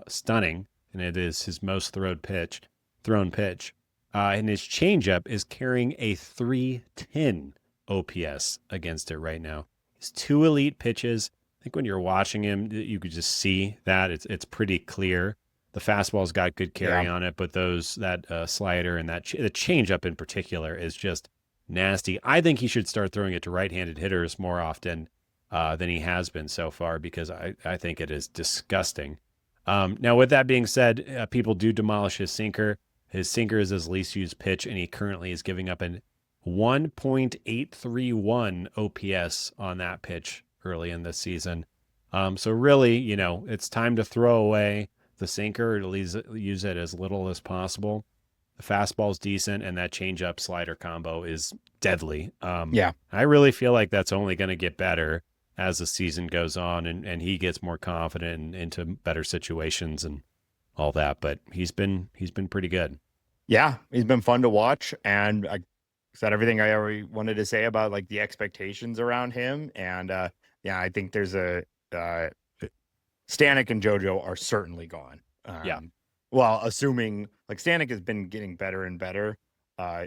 stunning, and it is his most thrown pitch. And his changeup is carrying a 310 OPS against it right now. His 2 elite pitches. I think when you're watching him, you could just see that it's pretty clear. The fastball's got good carry Yeah. on it, but that slider and the changeup in particular is just nasty. I think he should start throwing it to right-handed hitters more often than he has been so far, because I think it is disgusting. Now, with that being said, people do demolish his sinker. His sinker is his least used pitch, and he currently is giving up an 1.831 OPS on that pitch early in this season. So really, it's time to throw away the sinker, or to use it as little as possible. The fastball's decent, and that changeup slider combo is deadly. Yeah. I really feel like that's only going to get better as the season goes on, and he gets more confident and into better situations and all that. But he's been pretty good. Yeah, he's been fun to watch, and I said everything I already wanted to say about like the expectations around him. And yeah, I think there's a Stanek and JoJo are certainly gone. Yeah. Well, assuming like Stanek has been getting better and better.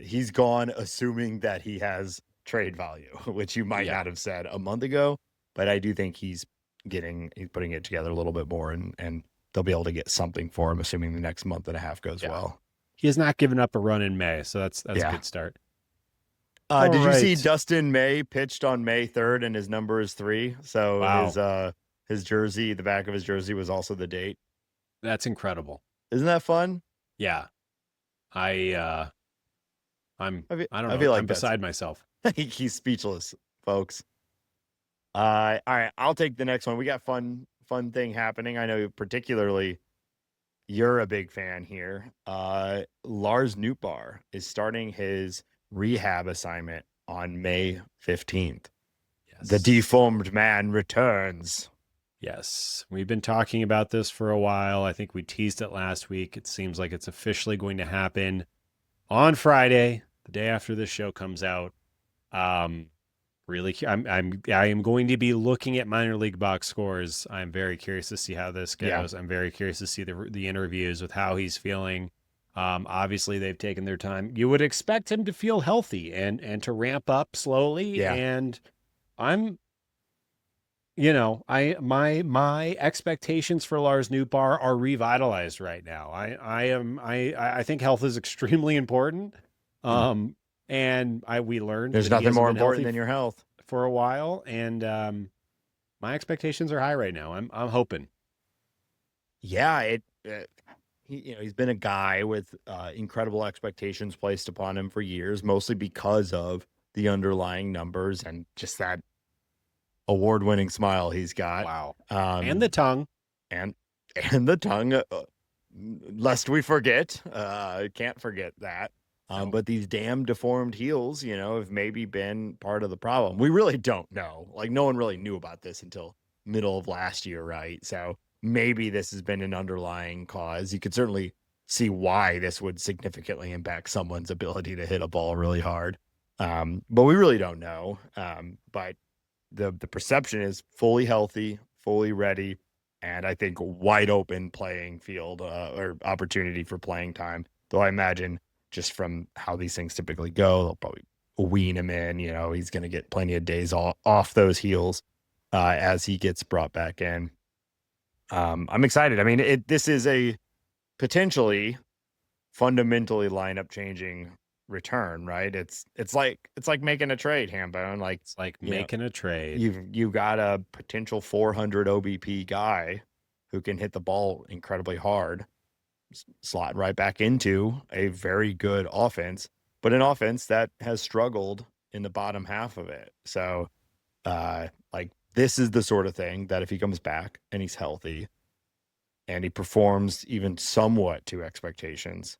He's gone assuming that he has trade value, which you might not have said a month ago. But I do think he's putting it together a little bit more, and they'll be able to get something for him, assuming the next month and a half goes well. He has not given up a run in May, so that's a good start. Did you see Dustin May pitched on May 3rd, and his number is 3? So his jersey, the back of his jersey, was also the date. That's incredible. Isn't that fun? Yeah. I don't know. I feel like I'm beside myself. He's speechless, folks. All right, I'll take the next one. We got fun thing happening. I know particularly you're a big fan here. Lars Nootbaar is starting his rehab assignment on May 15th. Yes. The deformed man returns. Yes. We've been talking about this for a while. I think we teased it last week. It seems like it's officially going to happen on Friday, the day after this show comes out. Really, I am going to be looking at minor league box scores. I'm very curious to see how this goes. Yeah. I'm very curious to see the interviews with how he's feeling. Obviously, they've taken their time. You would expect him to feel healthy and to ramp up slowly. Yeah. And I'm, my expectations for Lars Nootbaar are revitalized right now. I think health is extremely important. And we learned there's nothing more important than your health for a while. And my expectations are high right now. I'm hoping. Yeah, he's been a guy with incredible expectations placed upon him for years, mostly because of the underlying numbers and just that award-winning smile he's got. Wow. And the tongue. And the tongue, lest we forget. Can't forget that. But these damn deformed heels, have maybe been part of the problem. We really don't know. Like, no one really knew about this until middle of last year, right? So maybe this has been an underlying cause. You could certainly see why this would significantly impact someone's ability to hit a ball really hard. But we really don't know. But the perception is fully healthy, fully ready, and I think wide open playing field or opportunity for playing time. Though I imagine, just from how these things typically go, they'll probably wean him in. He's going to get plenty of days off those heels as he gets brought back in. I'm excited. I mean, this is a potentially fundamentally lineup changing return, right? It's like making a trade, Hambone. Like, it's like making a trade. You've got a potential 400 OBP guy who can hit the ball incredibly hard, slot right back into a very good offense, but an offense that has struggled in the bottom half of it. So this is the sort of thing that if he comes back and he's healthy and he performs even somewhat to expectations,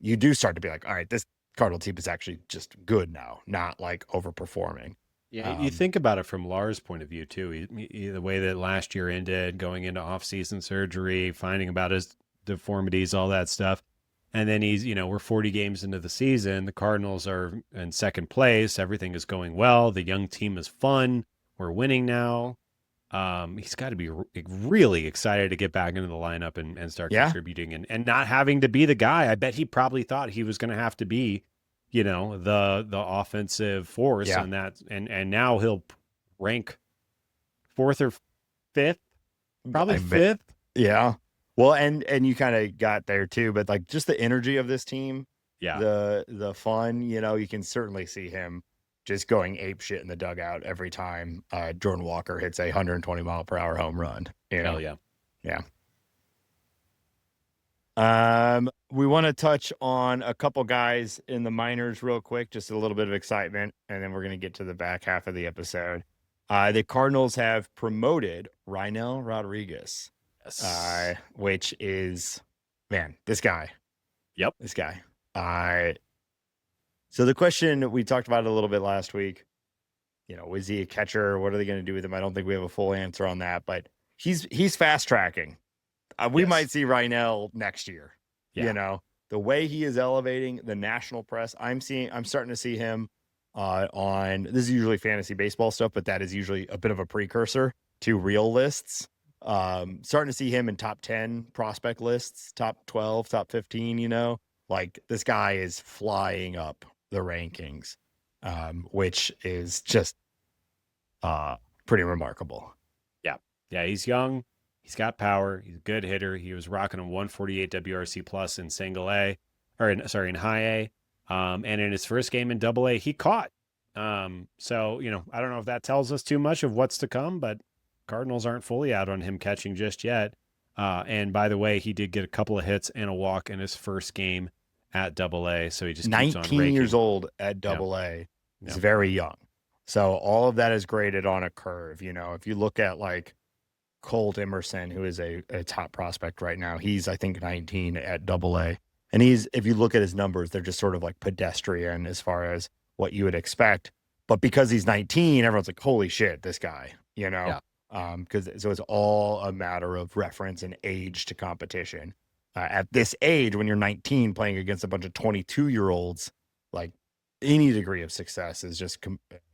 you do start to be like, all right, this Cardinal team is actually just good now, not like overperforming. Yeah, you think about it from Lars' point of view too. The way that last year ended, going into off-season surgery, finding about his deformities, all that stuff. And then he's, we're 40 games into the season. The Cardinals are in second place. Everything is going well. The young team is fun. We're winning now. He's got to be really excited to get back into the lineup and start contributing and not having to be the guy. I bet he probably thought he was going to have to be, the offensive force and that, and now he'll rank 4th or 5th, probably 5th. Yeah. Well, and you kind of got there too, but like just the energy of this team, Yeah. the fun, you can certainly see him just going ape shit in the dugout every time Jordan Walker hits a 120-mile-per-hour home run. Hell yeah. Yeah. We want to touch on a couple guys in the minors real quick, just a little bit of excitement, and then we're going to get to the back half of the episode. The Cardinals have promoted Rynel Rodriguez, Yes. which is, man, this guy. Yep. This guy. So the question, we talked about it a little bit last week, was he a catcher? What are they going to do with him? I don't think we have a full answer on that, but he's fast tracking. We might see Rynel next year. Yeah. The way he is elevating the national press, I'm starting to see him on, this is usually fantasy baseball stuff, but that is usually a bit of a precursor to real lists. Starting to see him in top 10 prospect lists, top 12, top 15, like this guy is flying up the rankings, which is just pretty remarkable. Yeah, he's young. He's got power. He's a good hitter. He was rocking a 148 WRC plus in single A, in high A. And in his first game in double A, he caught. So, I don't know if that tells us too much of what's to come, but Cardinals aren't fully out on him catching just yet. And by the way, he did get a couple of hits and a walk in his first game at double A. So he just keeps on 19 years old at double A. He's very young. So all of that is graded on a curve. If you look at like Colt Emerson, who is a top prospect right now, he's, I think, 19 at double A. And if you look at his numbers, they're just sort of like pedestrian as far as what you would expect. But because he's 19, everyone's like, holy shit, this guy, so it's all a matter of reference and age to competition. At this age, when you're 19 playing against a bunch of 22-year-olds, like any degree of success is just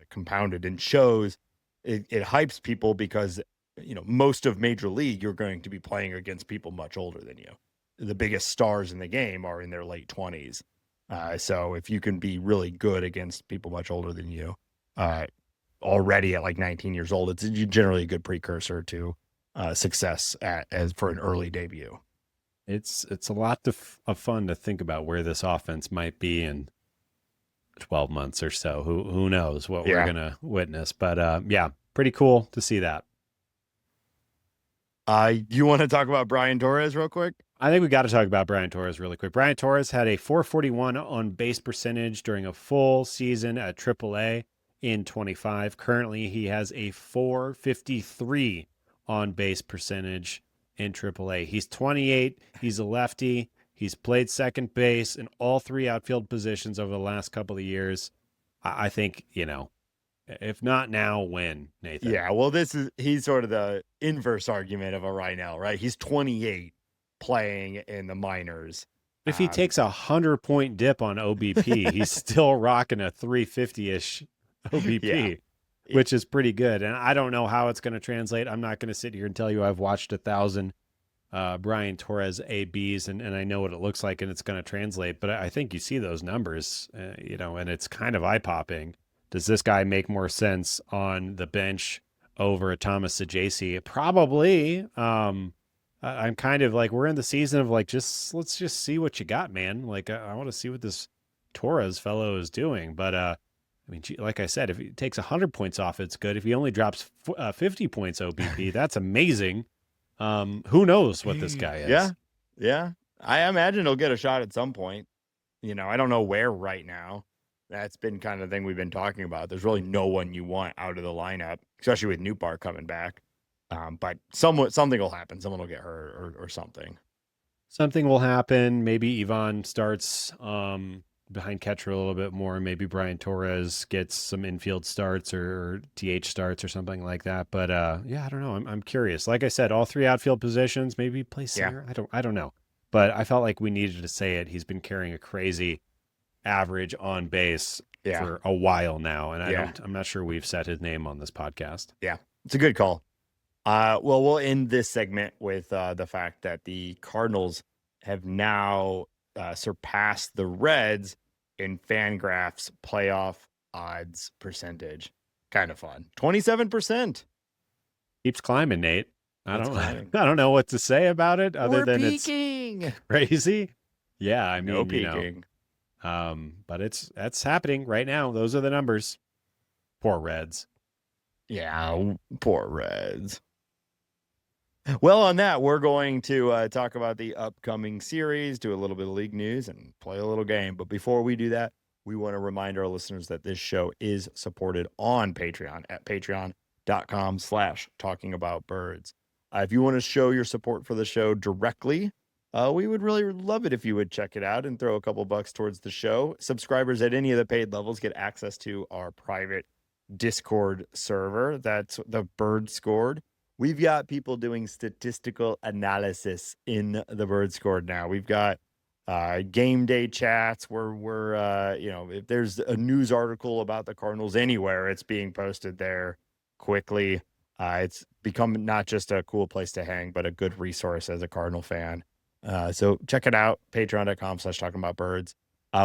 compounded and shows it hypes people because most of Major League, you're going to be playing against people much older than you. The biggest stars in the game are in their late 20s. So if you can be really good against people much older than you, already at like 19 years old, it's generally a good precursor to success as for an early debut. It's a lot of fun to think about where this offense might be in 12 months or so. Who knows what we're going to witness. But pretty cool to see that. You want to talk about Brian Torres real quick? I think we got to talk about Brian Torres really quick. Brian Torres had a 441 on base percentage during a full season at AAA in 25. Currently, he has a 453 on base percentage in AAA. He's 28. He's a lefty. He's played second base in all three outfield positions over the last couple of years. I think, if not now, when, Nathan? Yeah, well, he's sort of the inverse argument of a Rynel, right? He's 28 playing in the minors. If he takes 100-point dip on OBP, he's still rocking a 350-ish OBP, which is pretty good. And I don't know how it's going to translate. I'm not going to sit here and tell you I've watched 1,000 Brian Torres ABs and I know what it looks like and it's going to translate. But I think you see those numbers, and it's kind of eye-popping. Does this guy make more sense on the bench over a Thomas Sajaci? Probably. I'm kind of like, we're in the season of like, let's just see what you got, man. Like, I want to see what this Torres fellow is doing. But, I mean, like I said, if he takes 100 points off, it's good. If he only drops 50 points OBP, that's amazing. Who knows what this guy is? Yeah. I imagine he'll get a shot at some point. I don't know where right now. That's been kind of the thing we've been talking about. There's really no one you want out of the lineup, especially with Nootbaar coming back. But something will happen. Someone will get hurt or something. Something will happen. Maybe Ivan starts behind catcher a little bit more. Maybe Brian Torres gets some infield starts or DH starts or something like that. But I don't know. I'm curious. Like I said, all three outfield positions. Maybe play center. I don't know. But I felt like we needed to say it. He's been carrying a crazy average on base for a while now, and I'm not sure we've said his name on this podcast. Yeah, it's a good call. Well, we'll end this segment with the fact that the Cardinals have now surpassed the Reds in Fangraphs playoff odds percentage. Kind of fun. 27%. Keeps climbing, Nate. It's climbing. I don't know what to say about it other We're than peaking. it's crazy. Yeah, I No mean, peaking. but that's happening right now. Those are the numbers. Poor Reds. Yeah, poor Reds. Well, on that, we're going to talk about the upcoming series, do a little bit of league news, and play a little game. But before we do that, we want to remind our listeners that this show is supported on Patreon at patreon.com/talkingaboutbirds. If you want to show your support for the show directly, we would really love it if you would check it out and throw a couple bucks towards the show. Subscribers at any of the paid levels get access to our private Discord server. That's the Birdscord. We've got people doing statistical analysis in the Birdscord now. We've got game day chats where we're, if there's a news article about the Cardinals anywhere, it's being posted there quickly. It's become not just a cool place to hang, but a good resource as a Cardinal fan. So check it out, patreon.com/talkingaboutbirds.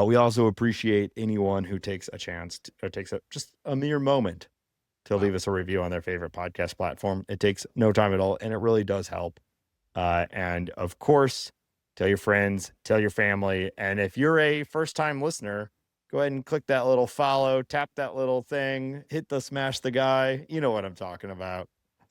We also appreciate anyone who takes a chance or takes just a mere moment to leave us a review on their favorite podcast platform. It takes no time at all, and it really does help. And of course, tell your friends, tell your family. And if you're a first-time listener, go ahead and click that little follow, tap that little thing, hit the smash the guy. You know what I'm talking about.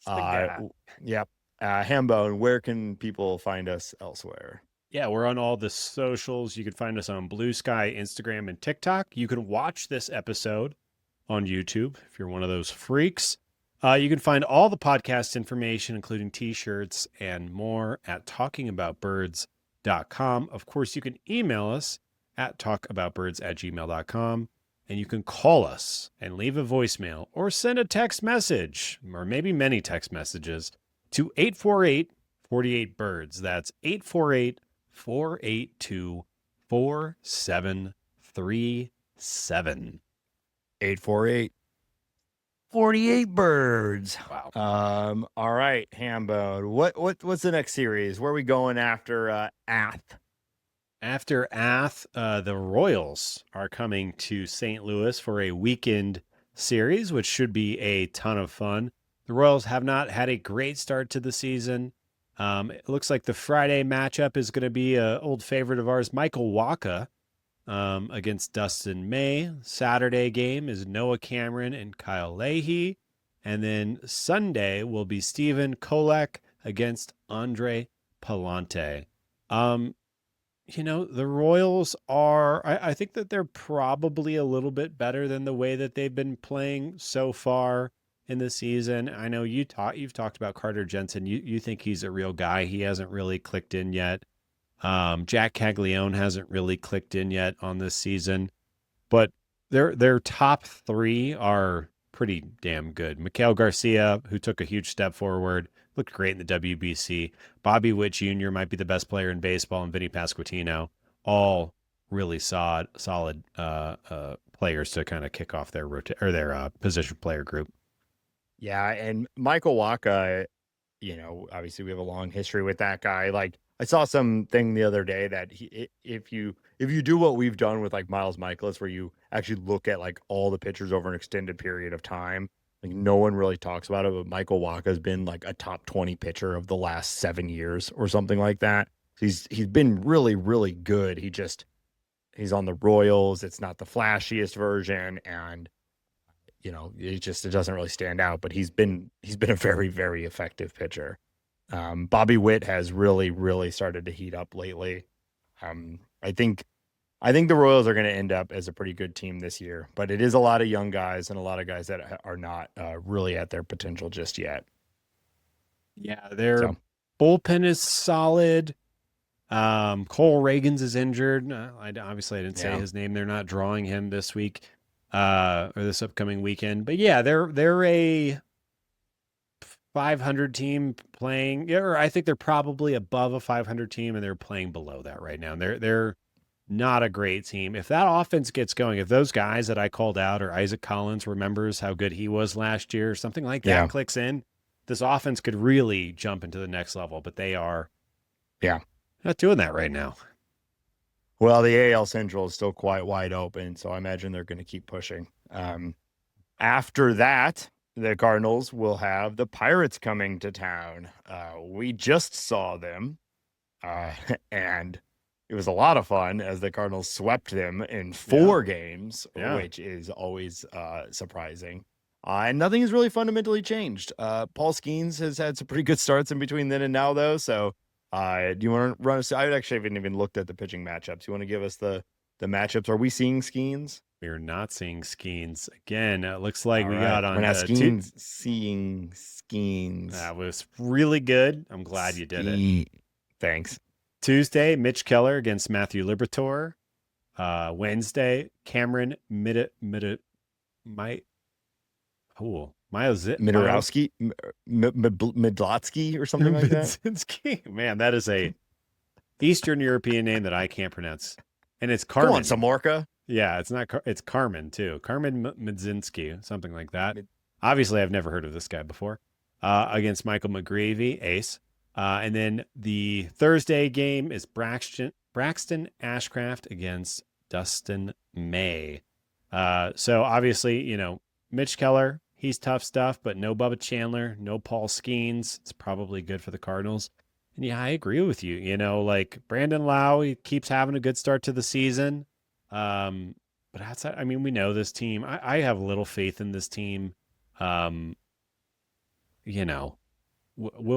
Yep. Hambone, where can people find us elsewhere? Yeah, we're on all the socials. You can find us on Blue Sky, Instagram, and TikTok. You can watch this episode on YouTube if you're one of those freaks. You can find all the podcast information, including t-shirts and more, at talkingaboutbirds.com. Of course, you can email us at talkaboutbirds@gmail.com, and you can call us and leave a voicemail or send a text message, or maybe many text messages, to 848-48-BIRDS. That's 848-482-4737. 848-48-birds. Wow. All right, Hambone. What's the next series? Where are we going after Ath? After Ath, the Royals are coming to St. Louis for a weekend series, which should be a ton of fun. The Royals have not had a great start to the season. It looks like the Friday matchup is going to be an old favorite of ours, Michael Wacha, against Dustin May. Saturday game is Noah Cameron and Kyle Leahy. And then Sunday will be Steven Kolek against Andre Palante. The Royals are, I think that they're probably a little bit better than the way that they've been playing so far in the season. I know you've talked about Carter Jensen. You think he's a real guy. He hasn't really clicked in yet. Jack Caglione hasn't really clicked in yet on this season, but their top three are pretty damn good. Miguel Garcia, who took a huge step forward, looked great in the WBC. Bobby Witt Jr. might be the best player in baseball, and Vinny Pasquantino, all really solid players to kind of kick off their position player group. Yeah, and Michael Wacha, obviously we have a long history with that guy. Like, I saw something the other day that if you do what we've done with like Miles Michaelis, where you actually look at like all the pitchers over an extended period of time, like no one really talks about it, but Michael Wacha has been like a top 20 pitcher of the last 7 years or something like that. He's been really, really good. He's on the Royals. It's not the flashiest version, and it doesn't really stand out, but he's been a very, very effective pitcher. Bobby Witt has really, really started to heat up lately. I think the Royals are going to end up as a pretty good team this year, but it is a lot of young guys and a lot of guys that are not really at their potential just yet. Yeah, their bullpen is solid. Cole Reagans is injured. I didn't say his name. They're not drawing him this week or this upcoming weekend. But yeah, they're a 500 team playing, or I think they're probably above a 500 team, and they're playing below that right now. They're not a great team. If that offense gets going, if those guys that I called out, or Isaac Collins remembers how good he was last year, something like that clicks in, this offense could really jump into the next level, but they are not doing that right now. Well, the AL Central is still quite wide open, so I imagine they're going to keep pushing. After that, the Cardinals will have the Pirates coming to town. We just saw them, and it was a lot of fun as the Cardinals swept them in 4 games, Yeah. which is always surprising. And nothing has really fundamentally changed. Paul Skeens has had some pretty good starts in between then and now, though. So, do you want to run us? I actually haven't even looked at the pitching matchups. You want to give us the matchups? Are we seeing Skeens? We are not seeing Skeens again. It looks like All we right. got on We're not two. seeing Skeens. That was really good. I'm glad you did it. Thanks. Tuesday, Mitch Keller against Matthew Liberatore. Wednesday, Cameron Midorowski, Midlotsky or something like that. Midzinski. Man, that is a Eastern European name that I can't pronounce. And it's Carmen. Go on, Samorka. Yeah, it's not. It's Carmen too. Carmen Midzinski, something like that. Obviously, I've never heard of this guy before. Against Michael McGreevy, ace. And then the Thursday game is Braxton Ashcraft against Dustin May. So obviously, Mitch Keller, he's tough stuff, but no Bubba Chandler, no Paul Skeens. It's probably good for the Cardinals. And yeah, I agree with you. Like Brandon Lau, he keeps having a good start to the season. But outside, we know this team. I have little faith in this team. Will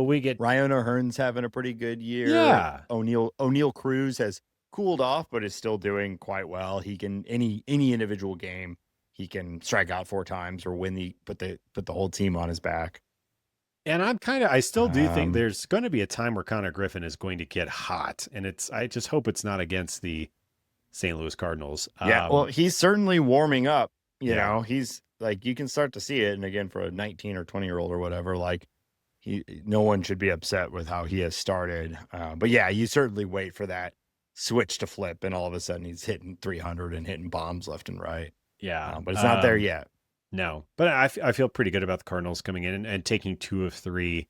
we get Ryan O'Hearn's having a pretty good year? Yeah. O'Neal Cruz has cooled off, but is still doing quite well. He can any individual game, he can strike out 4 times or put the whole team on his back. And I still do think there's going to be a time where Connor Griffin is going to get hot, and I just hope it's not against the St. Louis Cardinals. Yeah, well, he's certainly warming up. He's like, you can start to see it. And again, for a 19 or 20-year-old or whatever, like no one should be upset with how he has started. But yeah, you certainly wait for that switch to flip, and all of a sudden he's hitting 300 and hitting bombs left and right. Yeah, but it's not there yet. No, but I feel pretty good about the Cardinals coming in and taking 2 of 3.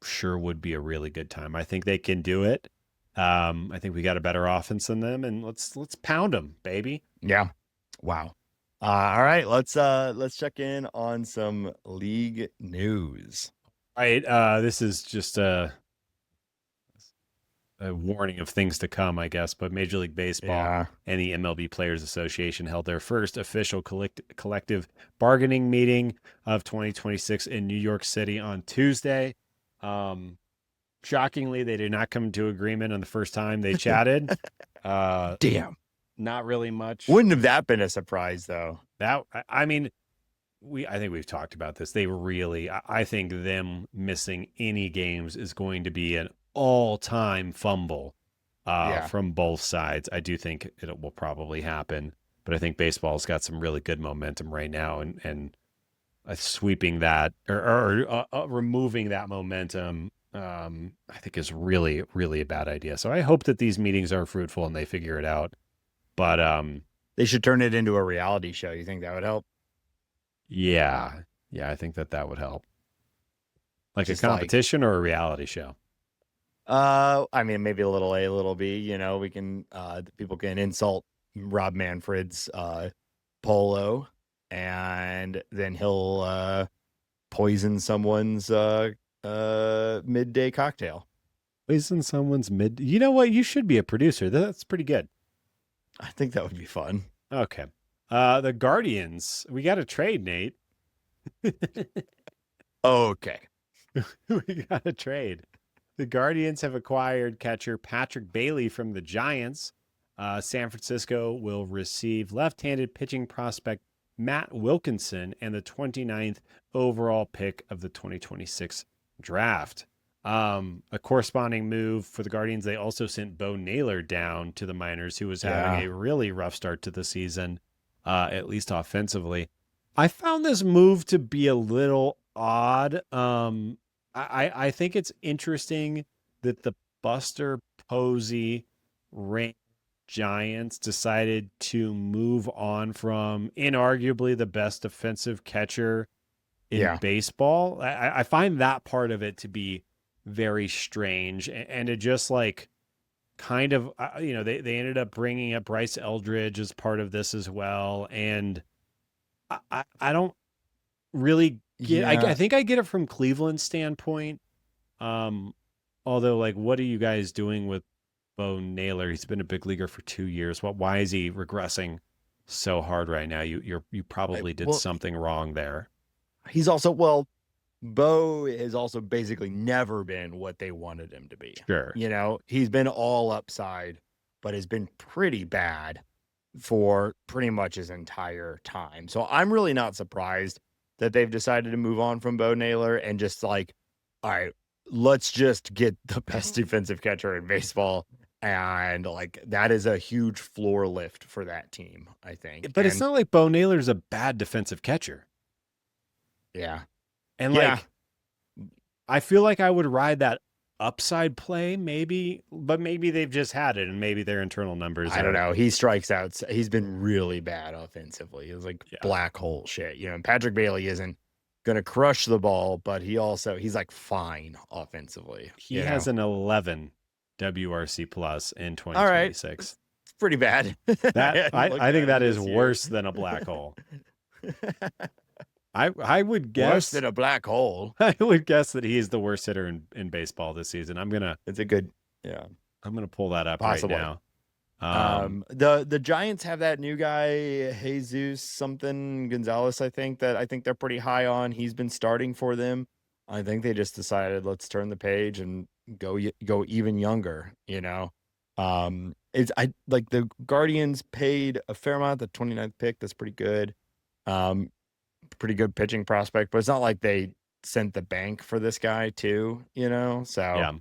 Sure would be a really good time. I think they can do it. I think we got a better offense than them, and let's pound them, baby. Yeah. Wow. All right, let's check in on some league news. All right, this is just a warning of things to come, I guess. But Major League Baseball and the MLB Players Association held their first official collective bargaining meeting of 2026 in New York City on Tuesday. Shockingly, they did not come to agreement on the first time they chatted. Damn. Not really much. Wouldn't have that been a surprise, though? I think we've talked about this. I think them missing any games is going to be an all-time fumble from both sides. I do think it will probably happen, but I think baseball's got some really good momentum right now, and sweeping that or removing that momentum, I think is really, really a bad idea. So I hope that these meetings are fruitful and they figure it out. But they should turn it into a reality show. You think that would help? Yeah, I think that would help. Like just a competition or a reality show. Maybe a little A, a little B. We can people can insult Rob Manfred's polo, and then he'll poison someone's midday cocktail. Poison someone's mid. You know what? You should be a producer. That's pretty good. I think that would be fun. Okay. The Guardians. We got a trade, Nate. Okay. We got a trade. The Guardians have acquired catcher Patrick Bailey from the Giants. San Francisco will receive left-handed pitching prospect Matt Wilkinson and the 29th overall pick of the 2026 draft. A corresponding move for the Guardians. They also sent Bo Naylor down to the minors, who was having a really rough start to the season, at least offensively. I found this move to be a little odd. I think it's interesting that the Buster Posey Giants decided to move on from inarguably the best defensive catcher in baseball. I find that part of it to be very strange, and it just like kind of they ended up bringing up Bryce Eldridge as part of this as well, and I don't really get. I Yeah. think I get it from Cleveland's standpoint. Although, like, what are you guys doing with Bo Naylor? He's been a big leaguer for 2 years. Why is he regressing so hard right now? You probably did Well, something wrong there. he's also, well, Bo has also basically never been what they wanted him to be. Sure. You know, he's been all upside, but has been pretty bad for pretty much his entire time. So I'm really not surprised that they've decided to move on from Bo Naylor and just like, all right, let's just get the best defensive catcher in baseball. And like, that is a huge floor lift for that team, I think. But it's not like Bo Naylor's a bad defensive catcher. Yeah. And Yeah. like, I feel like I would ride that upside play, maybe, but maybe they've just had it and maybe their internal numbers. I don't know. He strikes out. He's been really bad offensively. It's like black hole shit, you know. And Patrick Bailey isn't going to crush the ball, but he's like fine offensively. He has an 11 WRC plus in 2026. All right. It's pretty bad. I think that is worse than a black hole. I would guess worse than a black hole. I would guess that he is the worst hitter in baseball this season. It's a good, yeah. I'm gonna pull that up Possibly. right now. The Giants have that new guy, Jesus something Gonzalez, I think they're pretty high on. He's been starting for them. I think they just decided, let's turn the page and go even younger, you know. I like the Guardians paid a fair amount, the 29th pick. That's pretty good. Pretty good pitching prospect, but it's not like they sent the bank for this guy too, you know? So yeah.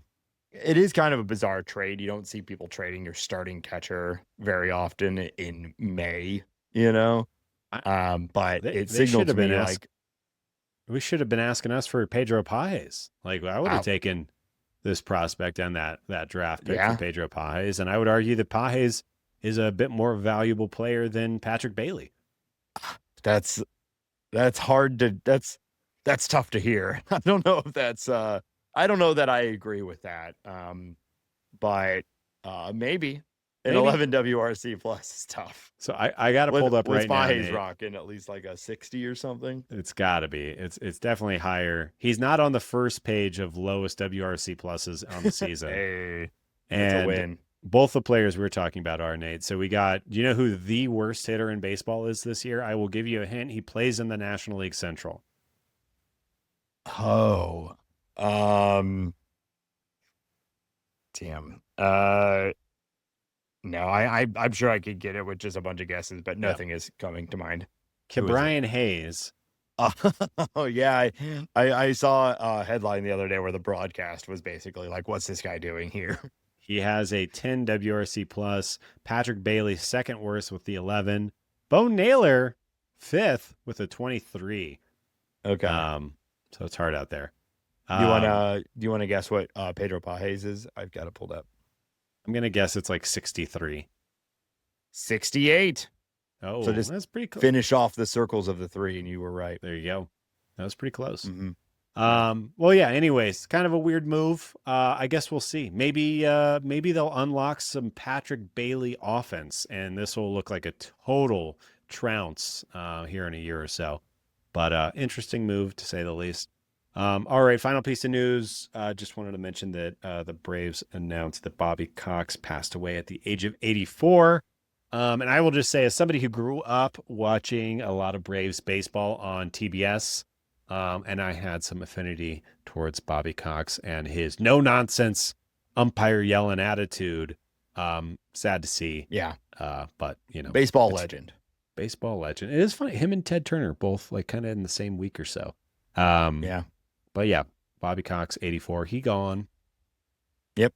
It is kind of a bizarre trade. You don't see people trading your starting catcher very often in May, you know? But it signaled to me like we should have been asking us for Pedro Pages. Like I would have taken this prospect and that draft pick for Pedro Pages, and I would argue that Pages is a bit more valuable player than Patrick Bailey. That's hard to that's tough to hear. I don't know if that's I don't know that I agree with that. But maybe an 11 WRC plus is tough. So I got it pulled up right now. He's rocking at least like a 60 or something. It's got to be. It's definitely higher. He's not on the first page of lowest WRC pluses on the season. Hey, that's a win. Both the players we were talking about are, Nate. So we got, do you know who the worst hitter in baseball is this year? I will give you a hint. He plays in the National League Central. Oh, damn. No, I'm sure I could get it with just a bunch of guesses, but nothing is coming to mind. Brian Hayes. Oh yeah, I saw a headline the other day where the broadcast was basically like, "What's this guy doing here?" He has a 10 WRC plus. Patrick Bailey second worst with the 11. Bo Naylor fifth with a 23. Okay, so it's hard out there. Do you want to guess what Pedro Pages is? I've got it pulled up. I'm gonna guess it's like 63. 68. Oh, so just that's pretty close. Finish off the circles of the three, and you were right. There you go. That was pretty close. Mm-hmm. Well, yeah. Anyways, kind of a weird move. I guess we'll see. Maybe they'll unlock some Patrick Bailey offense, and this will look like a total trounce here in a year or so. But interesting move to say the least. All right, final piece of news. Just wanted to mention that the Braves announced that Bobby Cox passed away at the age of 84. And I will just say, as somebody who grew up watching a lot of Braves baseball on TBS, and I had some affinity towards Bobby Cox and his no-nonsense umpire yelling attitude. Sad to see. Yeah. But, you know. Baseball legend. Baseball legend. It is funny. Him and Ted Turner both like kind of in the same week or so. Yeah. But yeah, Bobby Cox, 84. He gone. Yep.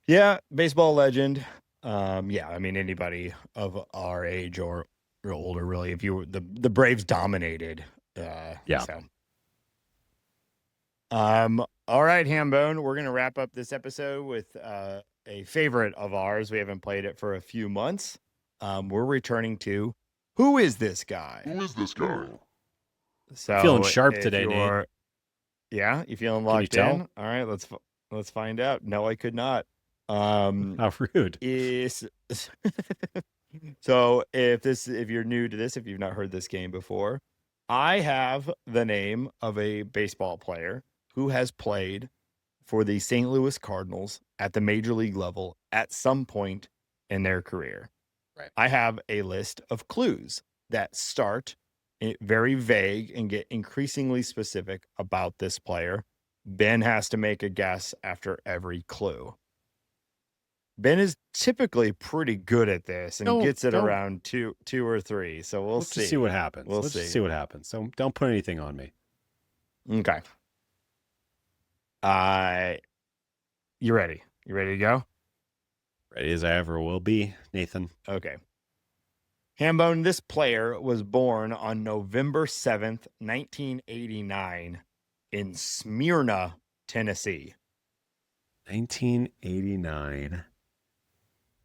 Yeah, baseball legend. Yeah, I mean, anybody of our age or older, really, if you were the Braves dominated. Yeah. So. All right, Hambone, we're gonna wrap up this episode with a favorite of ours. We haven't played it for a few months. We're returning to Who Is This Guy? Who is this guy? So feeling sharp today, Nate. Yeah, you feeling locked you in? All right, let's find out. No, I could not. How rude. So if you're new to this, if you've not heard this game before, I have the name of a baseball player who has played for the St. Louis Cardinals at the major league level at some point in their career. Right. I have a list of clues that start very vague and get increasingly specific about this player. Ben has to make a guess after every clue. Ben is typically pretty good at this and gets it around two or three. So Let's see. just see what happens. We'll Let's see. just see what happens. So don't put anything on me. Okay. You ready? You ready to go? Ready as I ever will be, Nathan. Okay. Hambone, this player was born on November 7th, 1989 in Smyrna, Tennessee. 1989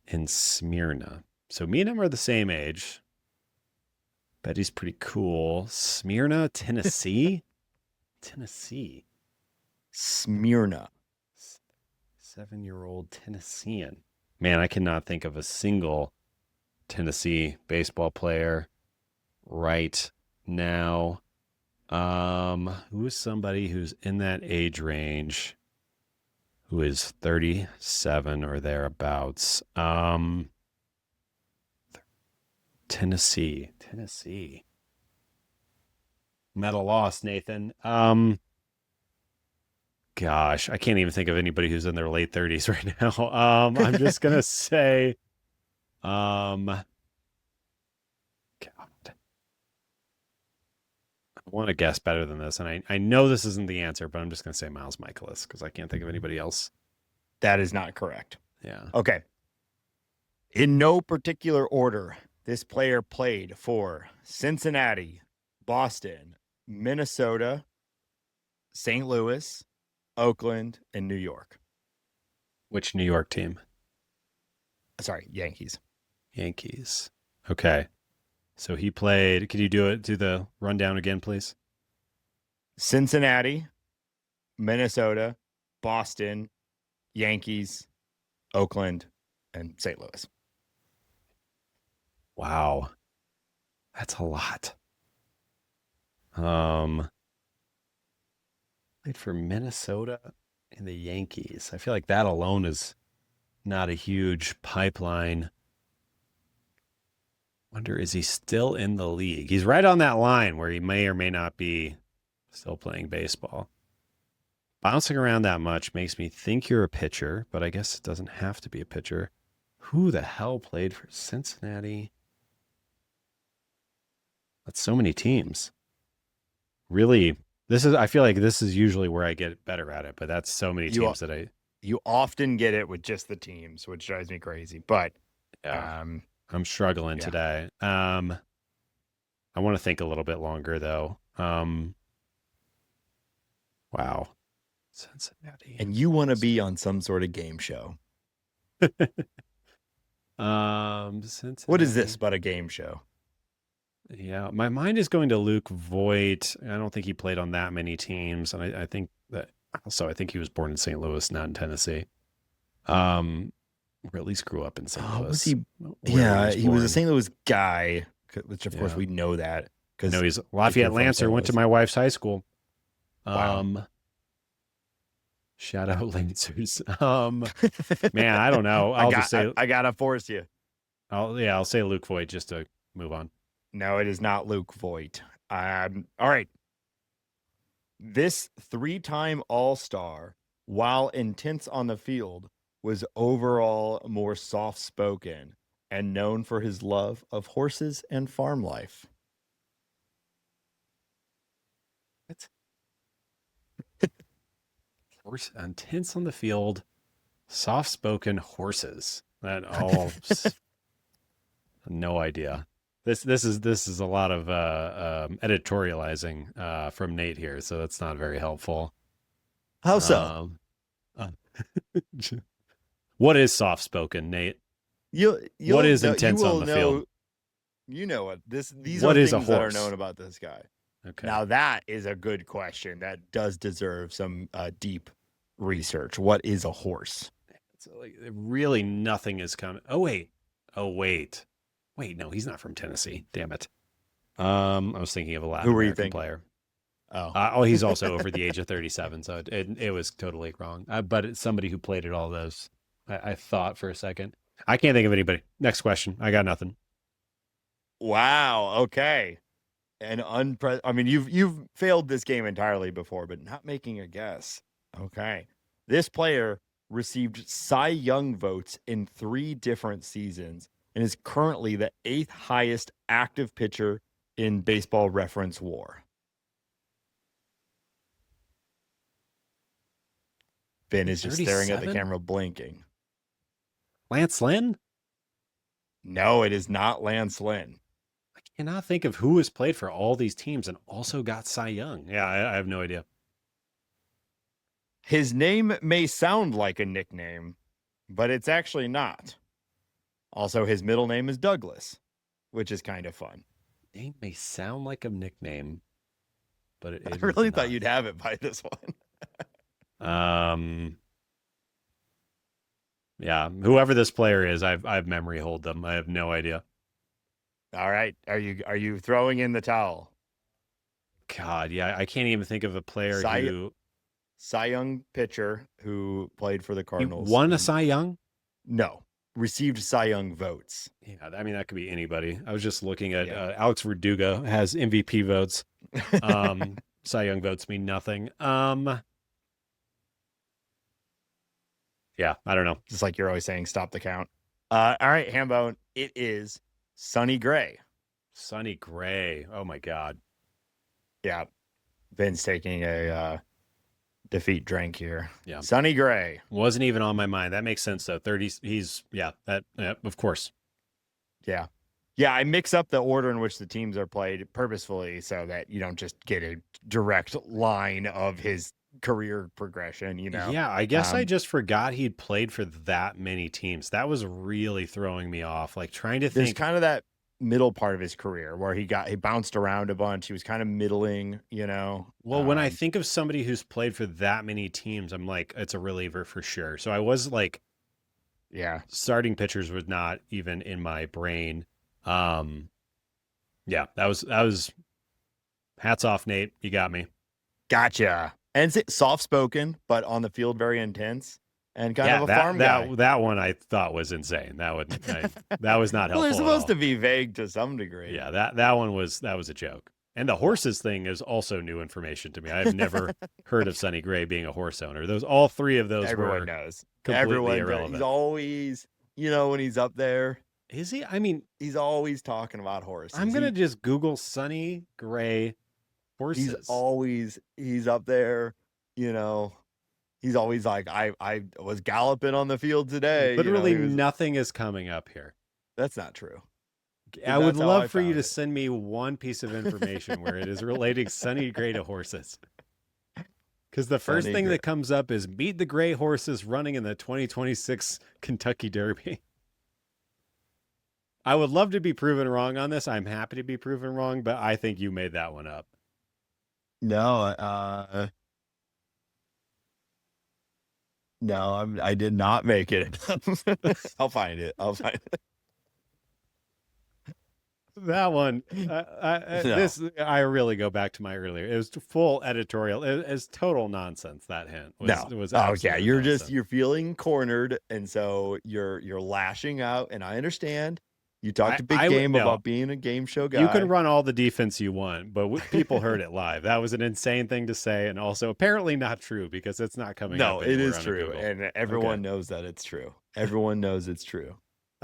in Smyrna. So me and him are the same age. Bet he's pretty cool. Smyrna, Tennessee? Tennessee. Smyrna. 7-year-old Tennessean. Man, I cannot think of a single Tennessee baseball player right now. Who is somebody who's in that age range who is 37 or thereabouts? Tennessee. I'm at a loss, Nathan. Gosh, I can't even think of anybody who's in their late 30s right now. I'm just gonna say, God, I want to guess better than this, and I know this isn't the answer, but I'm just gonna say Miles Michaelis because I can't think of anybody else. That is not correct. Yeah. Okay. In no particular order, this player played for Cincinnati, Boston, Minnesota, St. Louis, Oakland, and New York. Which New York team? Sorry, Yankees. Yankees. Okay. So he played. Could you do the rundown again, please? Cincinnati, Minnesota, Boston, Yankees, Oakland, and St. Louis. Wow. That's a lot. Played for Minnesota and the Yankees. I feel like that alone is not a huge pipeline. Wonder, is he still in the league? He's right on that line where he may or may not be still playing baseball. Bouncing around that much makes me think you're a pitcher, but I guess it doesn't have to be a pitcher. Who the hell played for Cincinnati? That's so many teams. Really, I feel like this is usually where I get better at it, but that's so many teams that you often get it with just the teams, which drives me crazy. But yeah, I'm struggling today. I want to think a little bit longer though. Wow. Cincinnati. And you want to be on some sort of game show. Cincinnati. What is this but a game show? Yeah, my mind is going to Luke Voigt. I don't think he played on that many teams, and I think that also I think he was born in St. Louis, not in Tennessee. Or at least grew up in St. Louis. Was he? Yeah, he was a St. Louis guy, which of course we know that because he's Lafayette Lancer. Went to my wife's high school. Wow. Shout out Lancers. Man, I don't know. I gotta force you. I'll say Luke Voigt just to move on. No, it is not Luke Voigt. All right. This 3-time All-Star, while intense on the field, was overall more soft-spoken and known for his love of horses and farm life. What? Horse intense on the field, soft-spoken horses. That all. No idea. This is a lot of editorializing from Nate here, so that's not very helpful. How so? What is soft spoken, Nate? What is intense on the field? You know what these what are is things that are horse? known about this guy. Okay. Now that is a good question that does deserve some deep research. What is a horse? It's like really nothing is coming. Oh wait. No, he's not from Tennessee. Damn it. I was thinking of a Latin Who were you American thinking? player. Oh, He's also over the age of 37, so it was totally wrong. But it's somebody who played at all those. I thought for a second. I can't think of anybody. Next question. I got nothing. wow. Okay. I mean, you've failed this game entirely before, but not making a guess. Okay. This player received Cy Young votes in 3 different seasons and is currently the 8th highest active pitcher in Baseball Reference WAR. Ben is just staring at the 37? camera, blinking. Lance Lynn? No, it is not Lance Lynn. I cannot think of who has played for all these teams and also got Cy Young. Yeah, I have no idea. His name may sound like a nickname, but it's actually not. Also, his middle name is Douglas, which is kind of fun. Name may sound like a nickname, but it I is really not. thought you'd have it by this one. Yeah, whoever this player is, I've memory hold them. I have no idea. All right, are you throwing in the towel? God, yeah, I can't even think of a player who Cy Young pitcher who played for the he Cardinals. won a Cy Young. No, received Cy Young votes. Yeah, I mean that could be anybody. I was just looking at Alex Verdugo has MVP votes. Cy Young votes mean nothing. Yeah, I don't know. Just like you're always saying, stop the count. All right, Hambone, it is Sonny Gray. Sonny Gray. Oh my God. Yeah, Ben's taking a defeat drink here. Yeah, Sonny Gray wasn't even on my mind. That makes sense though. 30. Of course. Yeah. Yeah, I mix up the order in which the teams are played purposefully so that you don't just get a direct line of his career progression, you know? Yeah, I guess I just forgot he'd played for that many teams. That was really throwing me off. Like trying to There's think. kind of that middle part of his career where he bounced around a bunch. He was kind of middling, you know? Well, when I think of somebody who's played for that many teams, I'm like, it's a reliever for sure. So I was like, yeah, starting pitchers was not even in my brain. Yeah, that was hats off, Nate. You got me. Gotcha. And soft spoken, but on the field very intense and kind of a farm guy. That one I thought was insane. That was not helpful. Well, they're supposed to be vague to some degree. Yeah, that was a joke. And the horses thing is also new information to me. I've never heard of Sonny Gray being a horse owner. All 3 of those Everyone knows. Completely irrelevant. He's always, when he's up there. Is he? I mean, he's always talking about horses. I'm going to just Google Sonny Gray horses. He's up there, he's always like, I was galloping on the field today. Literally nothing is coming up here. That's not true. I would love for you to send me one piece of information where it is relating Sonny Gray to horses. Because the first thing that comes up is meet the gray horses running in the 2026 Kentucky Derby. I would love to be proven wrong on this. I'm happy to be proven wrong, but I think you made that one up. No, I did not make it. I'll find it. That one, I really go back to my earlier. It was full editorial. It was total nonsense. That hint was you're feeling cornered, and so you're lashing out. And I understand. You talked a big game about being a game show guy. You can run all the defense you want, but people heard it live. That was an insane thing to say, and also apparently not true because it's not coming up. No, it is true, and everyone knows that it's true. Everyone knows it's true.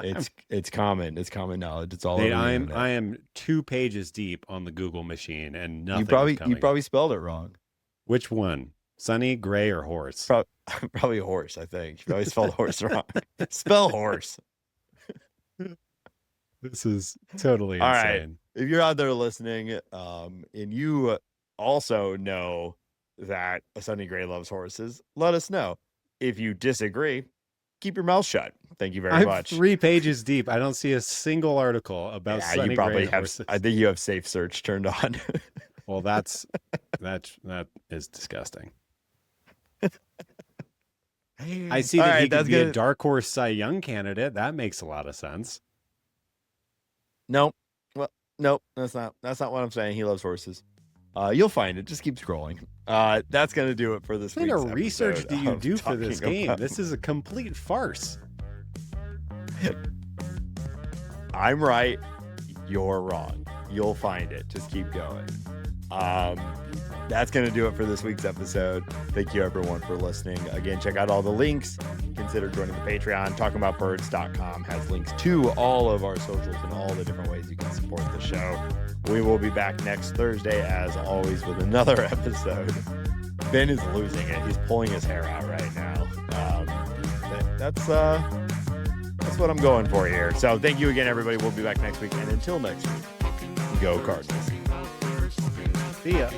It's common. It's common knowledge. It's all over the internet. I am 2 pages deep on the Google machine, and nothing. You probably spelled it wrong. Which one? Sonny, Gray, or horse? Probably horse. I think you probably spelled horse wrong. Spell horse. This is totally all insane. Right. If you're out there listening, and you also know that Sonny Gray loves horses, let us know. If you disagree, keep your mouth shut. Thank you very much. 3 pages deep. I don't see a single article about Sonny Gray horses. I think you have safe search turned on. Well, that is disgusting. I see that he could be a dark horse Cy Young candidate. That makes a lot of sense. No. Well, Nope, that's not what I'm saying. He loves horses. You'll find it. Just keep scrolling. That's gonna do it for this What week's kind of research episode do you of do for this Talking game? About- This is a complete farce. I'm right. You're wrong. You'll find it. Just keep going. That's going to do it for this week's episode. Thank you, everyone, for listening. Again, check out all the links. Consider joining the Patreon. Talkingaboutbirds.com has links to all of our socials and all the different ways you can support the show. We will be back next Thursday, as always, with another episode. Ben is losing it. He's pulling his hair out right now. That's what I'm going for here. So thank you again, everybody. We'll be back next week. And until next week, go Cardinals. See ya.